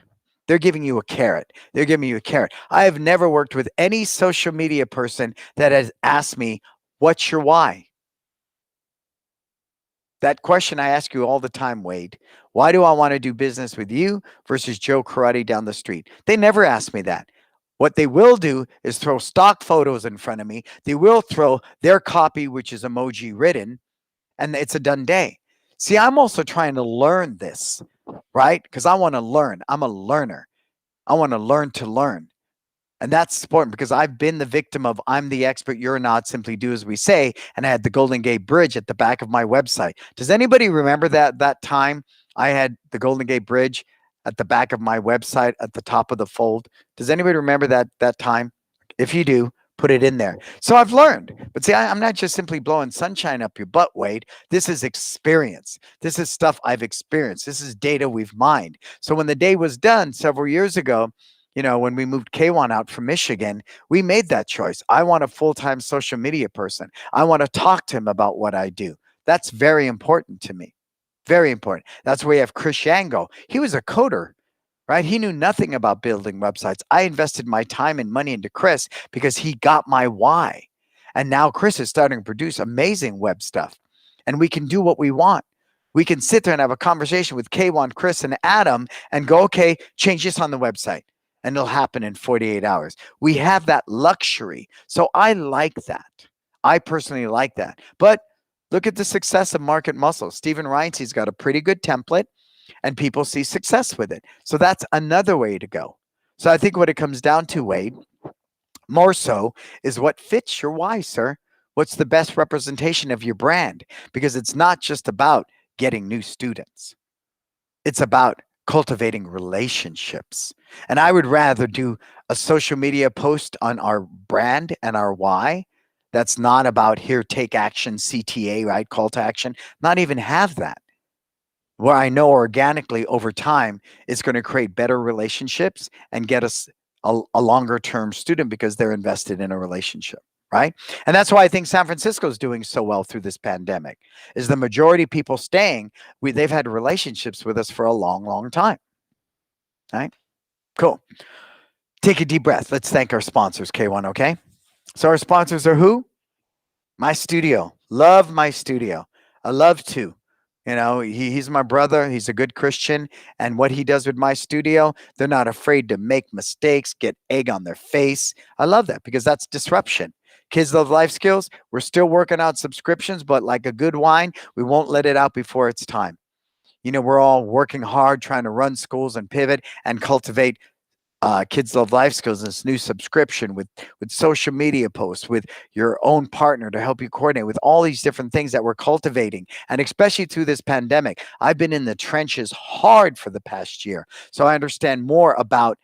Speaker 1: They're giving you a carrot. They're giving you a carrot. I have never worked with any social media person that has asked me, what's your why? That question I ask you all the time, Wade. Why do I want to do business with you versus Joe Karate down the street? They never ask me that. What they will do is throw stock photos in front of me. They will throw their copy, which is emoji written, and it's a done day. See, I'm also trying to learn this, right? Because I want to learn. I'm a learner. I want to learn. And that's important because I've been the victim of I'm the expert, you're not, simply do as we say. And I had the Golden Gate Bridge at the back of my website. Does anybody remember that time I had the Golden Gate Bridge at the back of my website at the top of the fold? Does anybody remember that time? If you do, put it in there. So I've learned. But see, I'm not just simply blowing sunshine up your butt, Wade. This is experience. This is stuff I've experienced. This is data we've mined. So when the day was done several years ago, when we moved K1 out from Michigan, we made that choice. I want a full-time social media person. I want to talk to him about what I do. That's very important to me. Very important. That's where you have Chris Yango. He was a coder, right? He knew nothing about building websites. I invested my time and money into Chris because he got my why. And now Chris is starting to produce amazing web stuff. And we can do what we want. We can sit there and have a conversation with K1, Chris, and Adam and go, okay, change this on the website. And it'll happen in 48 hours. We have that luxury. So I like that. I personally like that. But look at the success of Market Muscle. Stephen Reinste's got a pretty good template, and people see success with it. So that's another way to go. So I think what it comes down to, Wade, more so, is what fits your why, sir. What's the best representation of your brand? Because it's not just about getting new students. It's about cultivating relationships. And I would rather do a social media post on our brand and our why that's not about here, take action, CTA, right? Call to action. Not even have that. Where I know organically over time it's going to create better relationships and get us a longer term student because they're invested in a relationship. Right. And that's why I think San Francisco is doing so well through this pandemic, is the majority of people staying, they've had relationships with us for a long, long time. Right. Cool. Take a deep breath. Let's thank our sponsors, K1. Okay. So our sponsors are who? My studio. Love my studio. I love to. He's my brother. He's a good Christian. And what he does with my studio, they're not afraid to make mistakes, get egg on their face. I love that because that's disruption. Kids Love Life Skills, we're still working out subscriptions, but like a good wine, we won't let it out before it's time. We're all working hard trying to run schools and pivot and cultivate Kids Love Life Skills, this new subscription with social media posts, with your own partner to help you coordinate, with all these different things that we're cultivating. And especially through this pandemic, I've been in the trenches hard for the past year. So I understand more about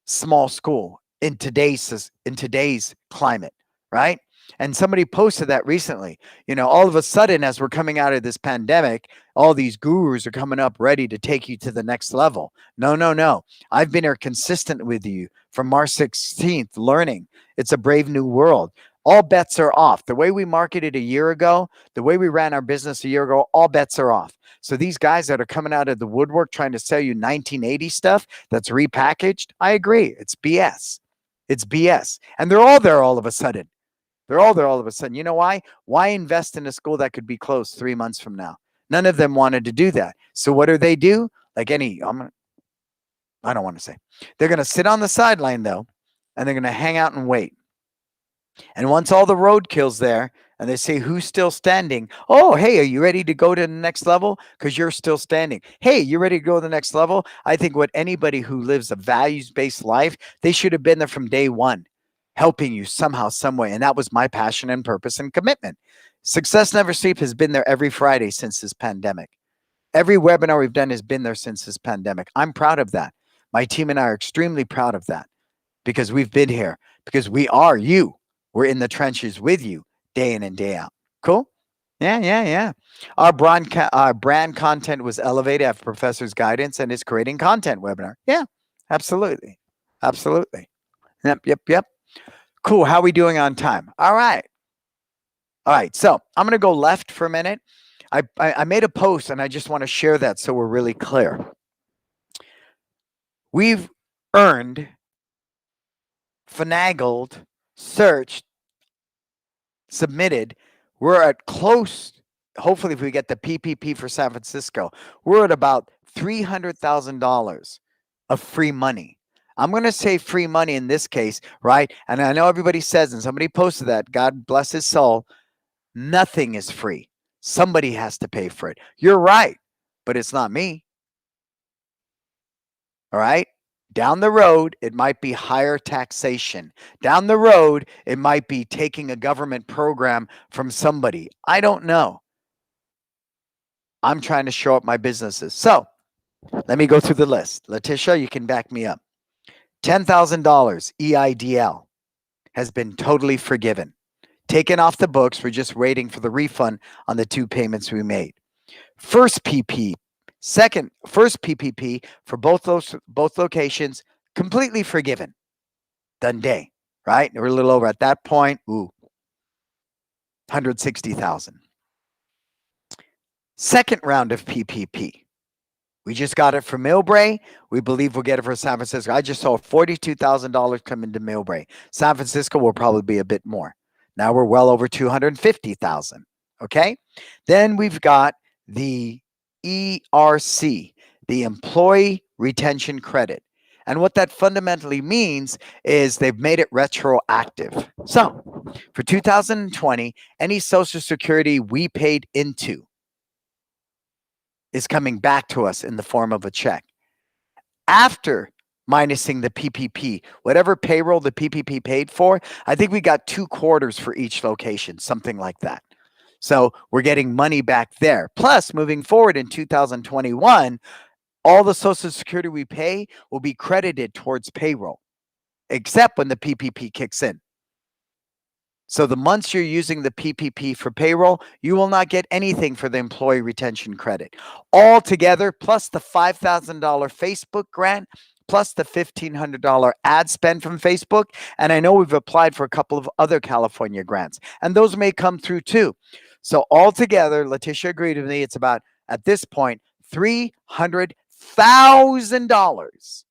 Speaker 1: small school in today's climate, right? And somebody posted that recently. All of a sudden, as we're coming out of this pandemic, all these gurus are coming up ready to take you to the next level. No, no, no. I've been here consistent with you from March 16th, learning it's a brave new world. All bets are off. The way we marketed a year ago, the way we ran our business a year ago, all bets are off. So these guys that are coming out of the woodwork trying to sell you 1980 stuff that's repackaged, I agree. It's BS. It's BS. And they're all there all of a sudden. They're all there all of a sudden. You know why? Why invest in a school that could be closed 3 months from now? None of them wanted to do that. So what do? Like I don't want to say. They're going to sit on the sideline though, and they're going to hang out and wait. And once all the roadkill's there and they say, who's still standing? Oh, hey, are you ready to go to the next level? Because you're still standing. Hey, you ready to go to the next level? I think what anybody who lives a values-based life, they should have been there from day one, helping you somehow, some way. And that was my passion and purpose and commitment. Success Never Sleep has been there every Friday since this pandemic. Every webinar we've done has been there since this pandemic. I'm proud of that. My team and I are extremely proud of that because we've been here, because we are you. We're in the trenches with you day in and day out. Cool? Yeah. Our brand content was elevated after professor's guidance and is creating content webinar. Yeah, absolutely. Absolutely. Yep. Cool. How are we doing on time? All right. So I'm going to go left for a minute. I made a post and I just want to share that so we're really clear. We've earned, finagled, searched, submitted. We're at close. Hopefully, if we get the PPP for San Francisco, we're at about $300,000 of free money. I'm going to say free money in this case, right? And I know everybody says, and somebody posted that, God bless his soul, nothing is free. Somebody has to pay for it. You're right, but it's not me. All right? Down the road, it might be higher taxation. Down the road, it might be taking a government program from somebody. I don't know. I'm trying to show up my businesses. So let me go through the list. Letitia, you can back me up. $10,000 EIDL has been totally forgiven. Taken off the books. We're just waiting for the refund on the 2 payments we made. First PPP for both locations, completely forgiven. Done day, right? We're a little over at that point. Ooh, 160,000. Second round of PPP. We just got it for Millbrae. We believe we'll get it for San Francisco. I just saw $42,000 come into Millbrae. San Francisco will probably be a bit more. Now we're well over 250,000. Okay. Then we've got the ERC, the Employee Retention Credit. And what that fundamentally means is they've made it retroactive. So for 2020, any Social Security we paid into is coming back to us in the form of a check. After minusing the PPP, whatever payroll the PPP paid for, I think we got 2 quarters for each location, something like that. So we're getting money back there. Plus, moving forward in 2021, all the Social Security we pay will be credited towards payroll, except when the PPP kicks in. So the months you're using the PPP for payroll, you will not get anything for the employee retention credit. All together, plus the $5,000 Facebook grant, plus the $1,500 ad spend from Facebook. And I know we've applied for a couple of other California grants, and those may come through too. So altogether, Letitia agreed with me, it's about, at this point, $300,000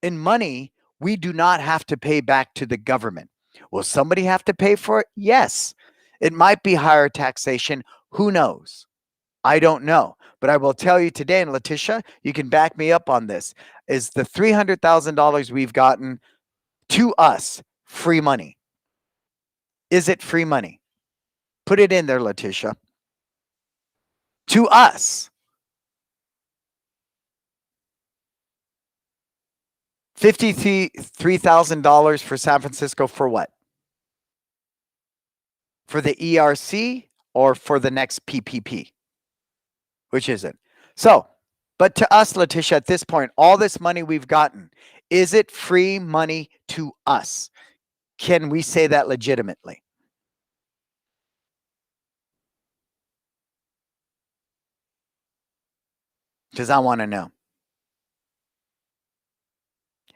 Speaker 1: in money we do not have to pay back to the government. Will somebody have to pay for it? Yes. It might be higher taxation. Who knows? I don't know. But I will tell you today, and Letitia, you can back me up on this, is the $300,000 we've gotten to us free money. Is it free money? Put it in there, Letitia. To us. $53,000 for San Francisco for what? For the ERC or for the next PPP? Which is it? So, but to us, Letitia, at this point, all this money we've gotten, is it free money to us? Can we say that legitimately? Because I want to know.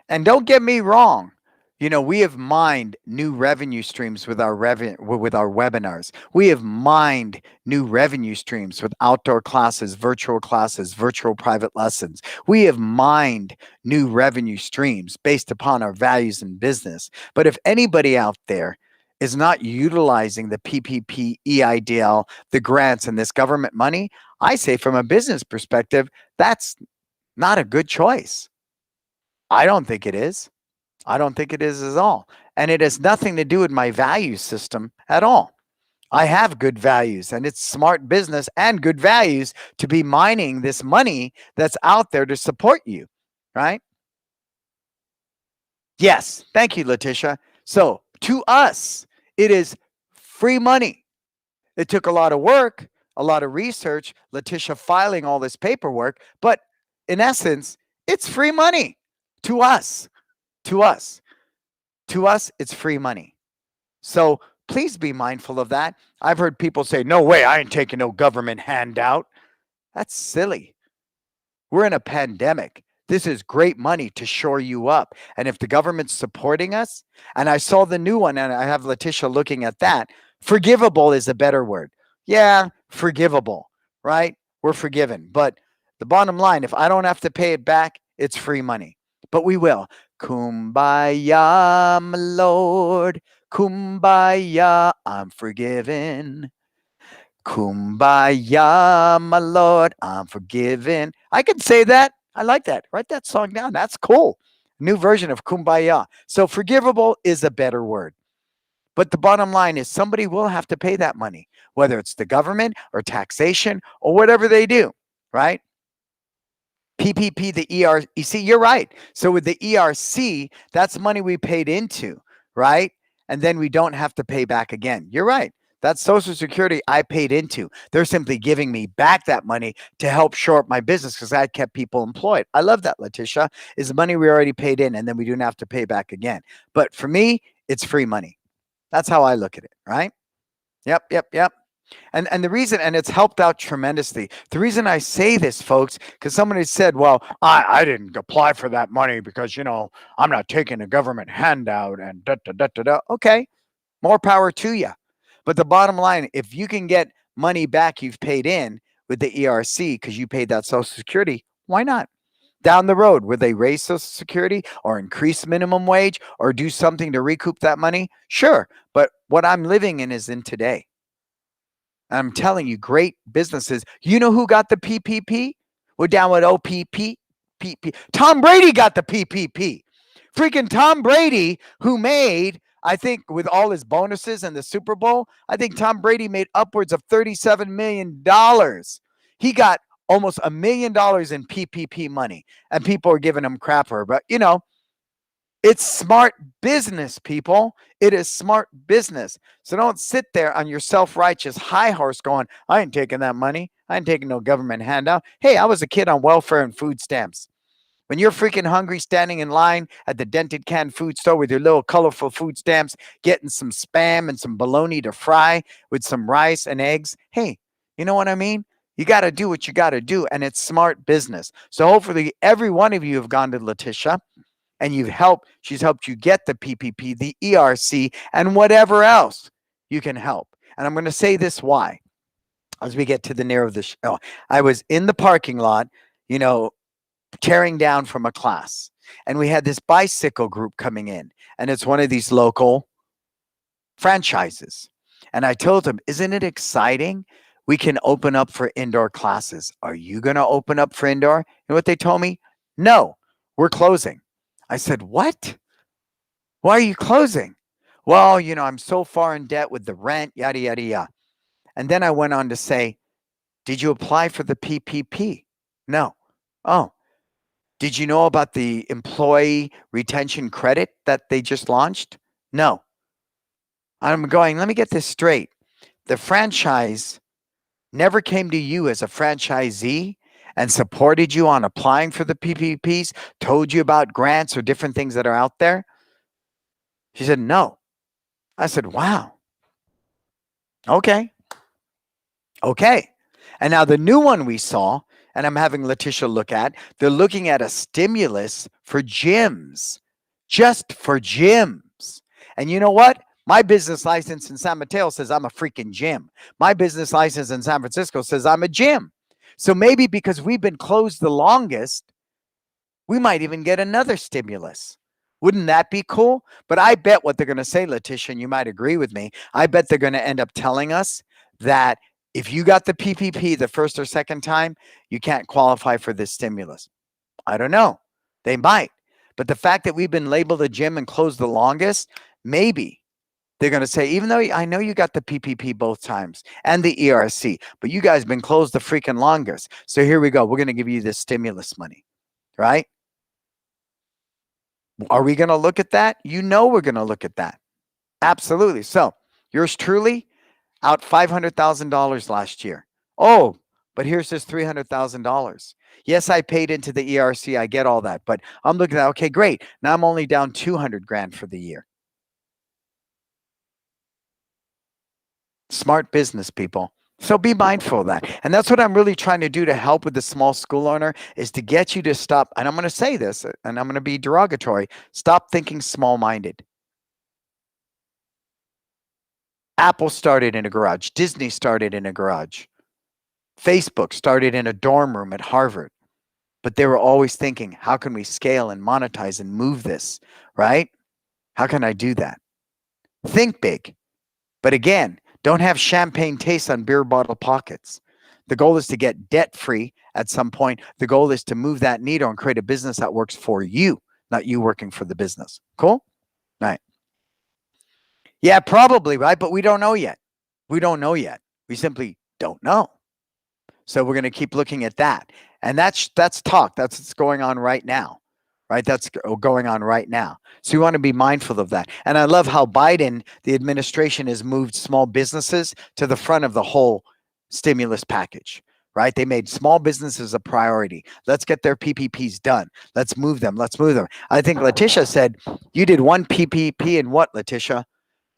Speaker 1: And don't get me wrong. We have mined new revenue streams with our webinars. We have mined new revenue streams with outdoor classes, virtual private lessons. We have mined new revenue streams based upon our values in business. But if anybody out there is not utilizing the PPP, EIDL, the grants, and this government money, I say from a business perspective, that's not a good choice. I don't think it is. I don't think it is at all. And it has nothing to do with my value system at all. I have good values, and it's smart business and good values to be mining this money that's out there to support you, right? Yes. Thank you, Letitia. So to us, it is free money. It took a lot of work, a lot of research, Letitia filing all this paperwork, but in essence, it's free money to us. To us. To us, it's free money. So please be mindful of that. I've heard people say, no way, I ain't taking no government handout. That's silly. We're in a pandemic. This is great money to shore you up. And if the government's supporting us, and I saw the new one, and I have Letitia looking at that, forgivable is a better word. Yeah, forgivable, right? We're forgiven. But the bottom line, if I don't have to pay it back, it's free money. But we will. Kumbaya, my Lord. Kumbaya, I'm forgiven. Kumbaya, my Lord, I'm forgiven. I can say that. I like that. Write that song down. That's cool. New version of Kumbaya. So forgivable is a better word. But the bottom line is somebody will have to pay that money, whether it's the government or taxation or whatever they do, right? PPP, the ERC, you're right. So with the ERC, that's money we paid into, right? And then we don't have to pay back again. You're right. That's Social Security I paid into. They're simply giving me back that money to help shore up my business because I kept people employed. I love that, Letitia. Is the money we already paid in, and then we don't have to pay back again. But for me, it's free money. That's how I look at it, right? Yep. And the reason, and it's helped out tremendously. The reason I say this, folks, because somebody said, well, I didn't apply for that money because, I'm not taking a government handout and da da da da da. Okay, more power to you. But the bottom line, if you can get money back you've paid in with the ERC because you paid that Social Security, why not? Down the road, would they raise Social Security or increase minimum wage or do something to recoup that money? Sure. But what I'm living in is in today. I'm telling you, great businesses. You know who got the PPP? We're down with OPP. Tom Brady got the PPP. Freaking Tom Brady, who made, I think, with all his bonuses and the Super Bowl, I think Tom Brady made upwards of $37 million. He got almost $1 million in PPP money, and people are giving him crap for it. But, it's smart business, people. It is smart business. So don't sit there on your self-righteous high horse going, I ain't taking that money. I ain't taking no government handout. Hey, I was a kid on welfare and food stamps. When you're freaking hungry standing in line at the dented can food store with your little colorful food stamps, getting some Spam and some bologna to fry with some rice and eggs, hey, you know what I mean? You got to do what you got to do, and it's smart business. So hopefully every one of you have gone to Letitia, and she's helped you get the PPP, the ERC, and whatever else you can help. And I'm going to say this why, as we get to the near of the show. I was in the parking lot, tearing down from a class, and we had this bicycle group coming in, and it's one of these local franchises. And I told them, isn't it exciting? We can open up for indoor classes. Are you going to open up for indoor? You know what they told me? No, we're closing. I said, what? Why are you closing? Well, I'm so far in debt with the rent, yada, yada, yada. And then I went on to say, did you apply for the PPP? No. Oh, Did you know about the employee retention credit that they just launched? No. I'm going, let me get this straight. The franchise never came to you as a franchisee and supported you on applying for the PPPs, told you about grants or different things that are out there? She said, no. I said, wow. Okay. Okay. And now the new one we saw, and I'm having Letitia look at, they're looking at a stimulus for gyms, just for gyms. And you know what? My business license in San Mateo says I'm a freaking gym. My business license in San Francisco says I'm a gym. So maybe because we've been closed the longest, we might even get another stimulus. Wouldn't that be cool? But I bet what they're going to say, Letitia, and you might agree with me, I bet they're going to end up telling us that if you got the PPP the first or second time, you can't qualify for this stimulus. I don't know. They might. But the fact that we've been labeled a gym and closed the longest, maybe they're going to say, even though I know you got the PPP both times and the ERC, but you guys been closed the freaking longest. So here we go. We're going to give you this stimulus money, right? Are we going to look at that? You know we're going to look at that. Absolutely. So yours truly out $500,000 last year. Oh, but here's this $300,000. Yes, I paid into the ERC. I get all that. But I'm looking at, okay, great. Now I'm only down 200 grand for the year. Smart business, people. So be mindful of that. And that's what I'm really trying to do to help with the small school owner is to get you to stop. And I'm going to say this, and I'm going to be derogatory. Stop thinking small-minded. Apple started in a garage. Disney started in a garage. Facebook started in a dorm room at Harvard. But they were always thinking, how can we scale and monetize and move this, right? How can I do that? Think big. But again, don't have champagne taste on beer bottle pockets. The goal is to get debt-free at some point. The goal is to move that needle and create a business that works for you, not you working for the business. Cool? Right. Yeah, probably, right? But we don't know yet. We don't know yet. We simply don't know. So we're going to keep looking at that. And that's talk. That's what's going on right now, right? That's going on right now. So you want to be mindful of that. And I love how Biden, the administration, has moved small businesses to the front of the whole stimulus package, right? They made small businesses a priority. Let's get their PPPs done. Let's move them. Let's move them. I think Letitia said you did one PPP in what, Letitia?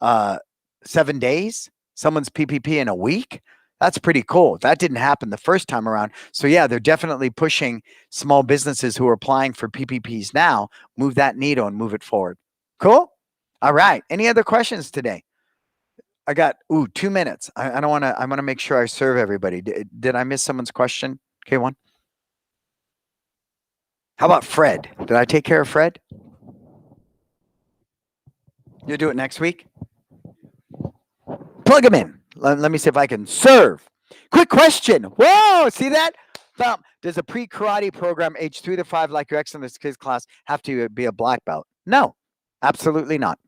Speaker 1: 7 days? Someone's PPP in a week? That's pretty cool. That didn't happen the first time around. So yeah, they're definitely pushing small businesses who are applying for PPPs now, move that needle and move it forward. Cool? All right. Any other questions today? I got 2 minutes. I don't want to. I want to make sure I serve everybody. Did I miss someone's question? K1. How about Fred? Did I take care of Fred? You'll do it next week. Plug him in. Let me see if I can serve. Quick question. Whoa, see that? Does a pre-karate program age 3 to 5 like your Excellent Kids class have to be a black belt? No, absolutely not.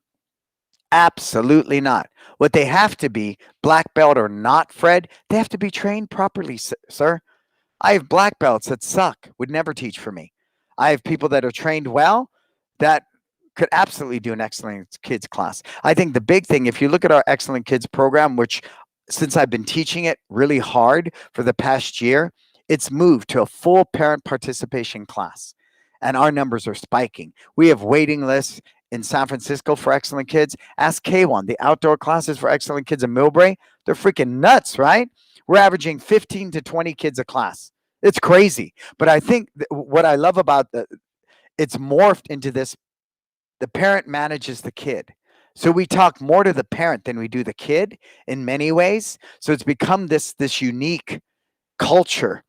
Speaker 1: Absolutely not. What they have to be, black belt or not, Fred, they have to be trained properly, sir. I have black belts that suck, would never teach for me. I have people that are trained well that could absolutely do an Excellent Kids class. I think the big thing, if you look at our Excellent Kids program, which since I've been teaching it really hard for the past year, it's moved to a full parent participation class. And our numbers are spiking. We have waiting lists in San Francisco for Excellent Kids. Ask K1, the outdoor classes for Excellent Kids in Millbrae, they're freaking nuts, right? We're averaging 15 to 20 kids a class. It's crazy. But I think what I love about it's morphed into this, the parent manages the kid. So we talk more to the parent than we do the kid in many ways. So it's become this unique culture.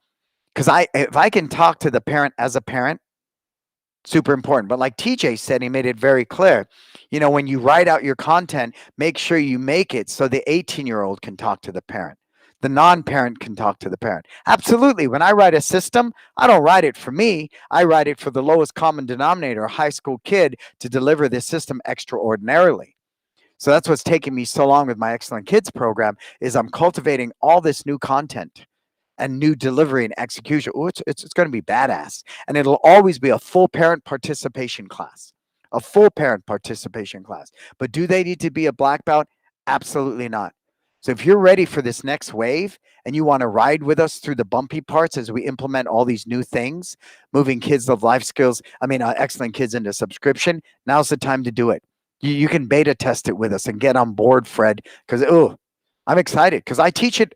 Speaker 1: Because if I can talk to the parent as a parent, super important. But like TJ said, he made it very clear. When you write out your content, make sure you make it so the 18-year-old can talk to the parent. The non-parent can talk to the parent. Absolutely. When I write a system, I don't write it for me. I write it for the lowest common denominator, a high school kid, to deliver this system extraordinarily. So that's what's taking me so long with my Excellent Kids program is I'm cultivating all this new content. and new delivery and execution. Oh, it's going to be badass. And it'll always be a full parent participation class. A full parent participation class. But do they need to be a black belt? Absolutely not. So if you're ready for this next wave and you want to ride with us through the bumpy parts as we implement all these new things, moving kids of life skills, excellent kids into subscription, now's the time to do it. You can beta test it with us and get on board, Fred, because, I'm excited because I teach it,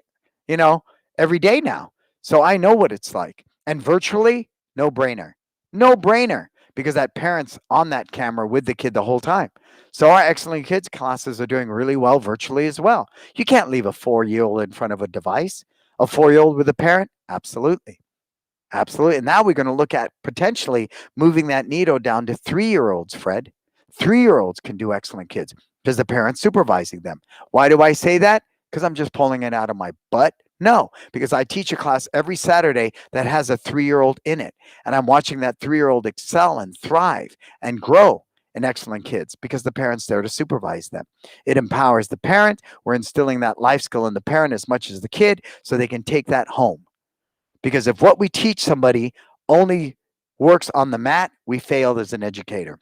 Speaker 1: you know, every day now. So I know what it's like. And virtually, no brainer. No brainer because that parent's on that camera with the kid the whole time. So our excellent kids classes are doing really well virtually as well. You can't leave a 4-year-old in front of a device. A 4-year-old with a parent? Absolutely. Absolutely. And now we're going to look at potentially moving that needle down to 3-year-olds, Fred. 3-year-olds can do excellent kids because the parent's supervising them. Why do I say that? Because I'm just pulling it out of my butt? No, because I teach a class every Saturday that has a 3-year-old in it. And I'm watching that 3-year-old excel and thrive and grow in excellent kids because the parent's there to supervise them. It empowers the parent. We're instilling that life skill in the parent as much as the kid so they can take that home. Because if what we teach somebody only works on the mat, we failed as an educator.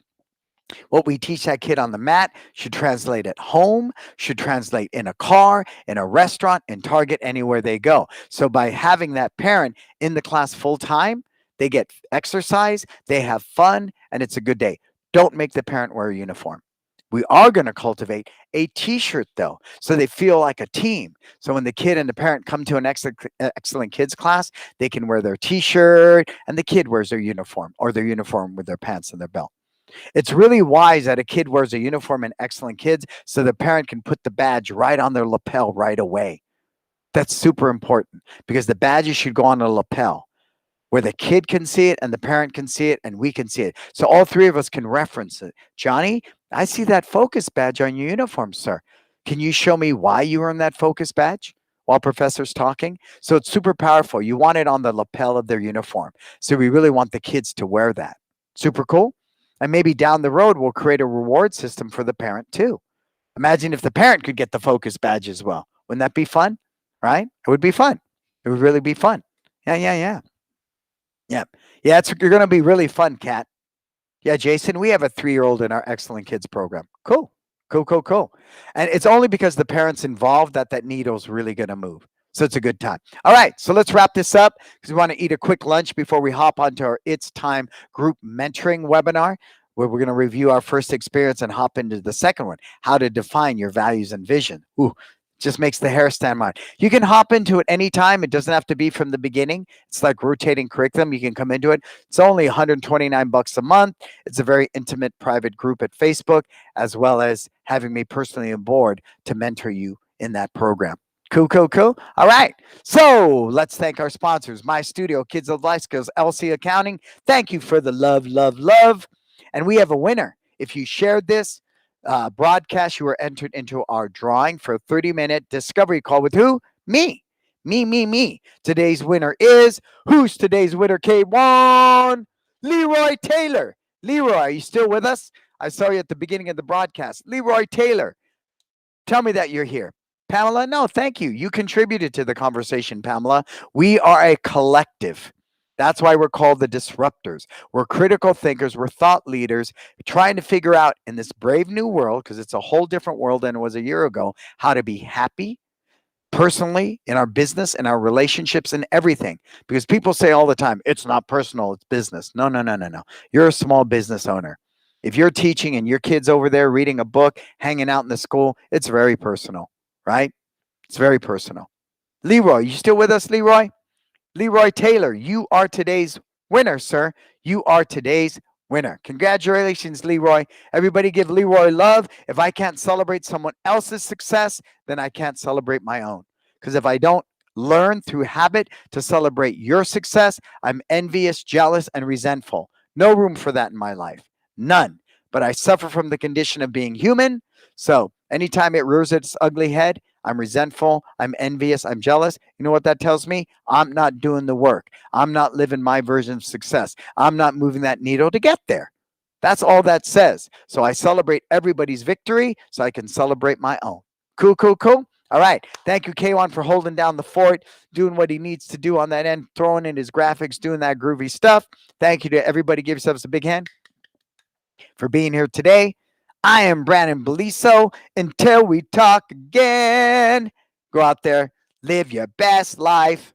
Speaker 1: What we teach that kid on the mat should translate at home, should translate in a car, in a restaurant, in Target, anywhere they go. So by having that parent in the class full time, they get exercise, they have fun, and it's a good day. Don't make the parent wear a uniform. We are going to cultivate a t-shirt though, so they feel like a team. So when the kid and the parent come to an excellent kids class, they can wear their t-shirt and the kid wears their uniform or their uniform with their pants and their belt. It's really wise that a kid wears a uniform in excellent kids so the parent can put the badge right on their lapel right away. That's super important because the badges should go on the lapel where the kid can see it and the parent can see it and we can see it. So all three of us can reference it. Johnny, I see that focus badge on your uniform, sir. Can you show me why you earned that focus badge while professor's talking? So it's super powerful. You want it on the lapel of their uniform. So we really want the kids to wear that. Super cool. And maybe down the road, we'll create a reward system for the parent too. Imagine if the parent could get the focus badge as well. Wouldn't that be fun? Right? It would be fun. It would really be fun. Yeah. Yeah. Yeah, you're going to be really fun, Kat. Yeah, Jason, we have a 3-year-old in our Excellent Kids program. Cool. Cool. And it's only because the parents involved that needle's really going to move. So it's a good time. All right, so let's wrap this up because we want to eat a quick lunch before we hop onto our It's Time group mentoring webinar, where we're going to review our first experience and hop into the second one, how to define your values and vision. Ooh, just makes the hair stand on. You can hop into it anytime. It doesn't have to be from the beginning. It's like rotating curriculum. You can come into it. It's only $129 a month. It's a very intimate private group at Facebook, as well as having me personally on board to mentor you in that program. Cool. All right. So let's thank our sponsors, My Studio, Kids of Life Skills, LC Accounting. Thank you for the love. And we have a winner. If you shared this broadcast, you were entered into our drawing for a 30-minute discovery call with who? Me. Today's winner is, who's today's winner, K1? Leroy Taylor. Leroy, are you still with us? I saw you at the beginning of the broadcast. Leroy Taylor, tell me that you're here. Pamela, no, thank you. You contributed to the conversation, Pamela. We are a collective. That's why we're called the disruptors. We're critical thinkers. We're thought leaders trying to figure out in this brave new world, because it's a whole different world than it was a year ago, how to be happy personally, in our business, in our relationships, and everything. Because people say all the time, it's not personal, it's business. No. You're a small business owner. If you're teaching and your kid's over there reading a book, hanging out in the school, it's very personal, right? It's very personal. Leroy, you still with us, Leroy? Leroy Taylor, you are today's winner, sir. You are today's winner. Congratulations, Leroy. Everybody give Leroy love. If I can't celebrate someone else's success, then I can't celebrate my own. Because if I don't learn through habit to celebrate your success, I'm envious, jealous, and resentful. No room for that in my life. None. But I suffer from the condition of being human. So anytime it rears its ugly head, I'm resentful, I'm envious, I'm jealous. You know what that tells me? I'm not doing the work. I'm not living my version of success. I'm not moving that needle to get there. That's all that says. So I celebrate everybody's victory so I can celebrate my own. Cool. All All right. Thank you, K1, for holding down the fort, doing what he needs to do on that end, throwing in his graphics, doing that groovy stuff. Thank you to everybody. Give yourselves a big hand for being here today. I am Brannon Beliso. Until we talk again, go out there, live your best life.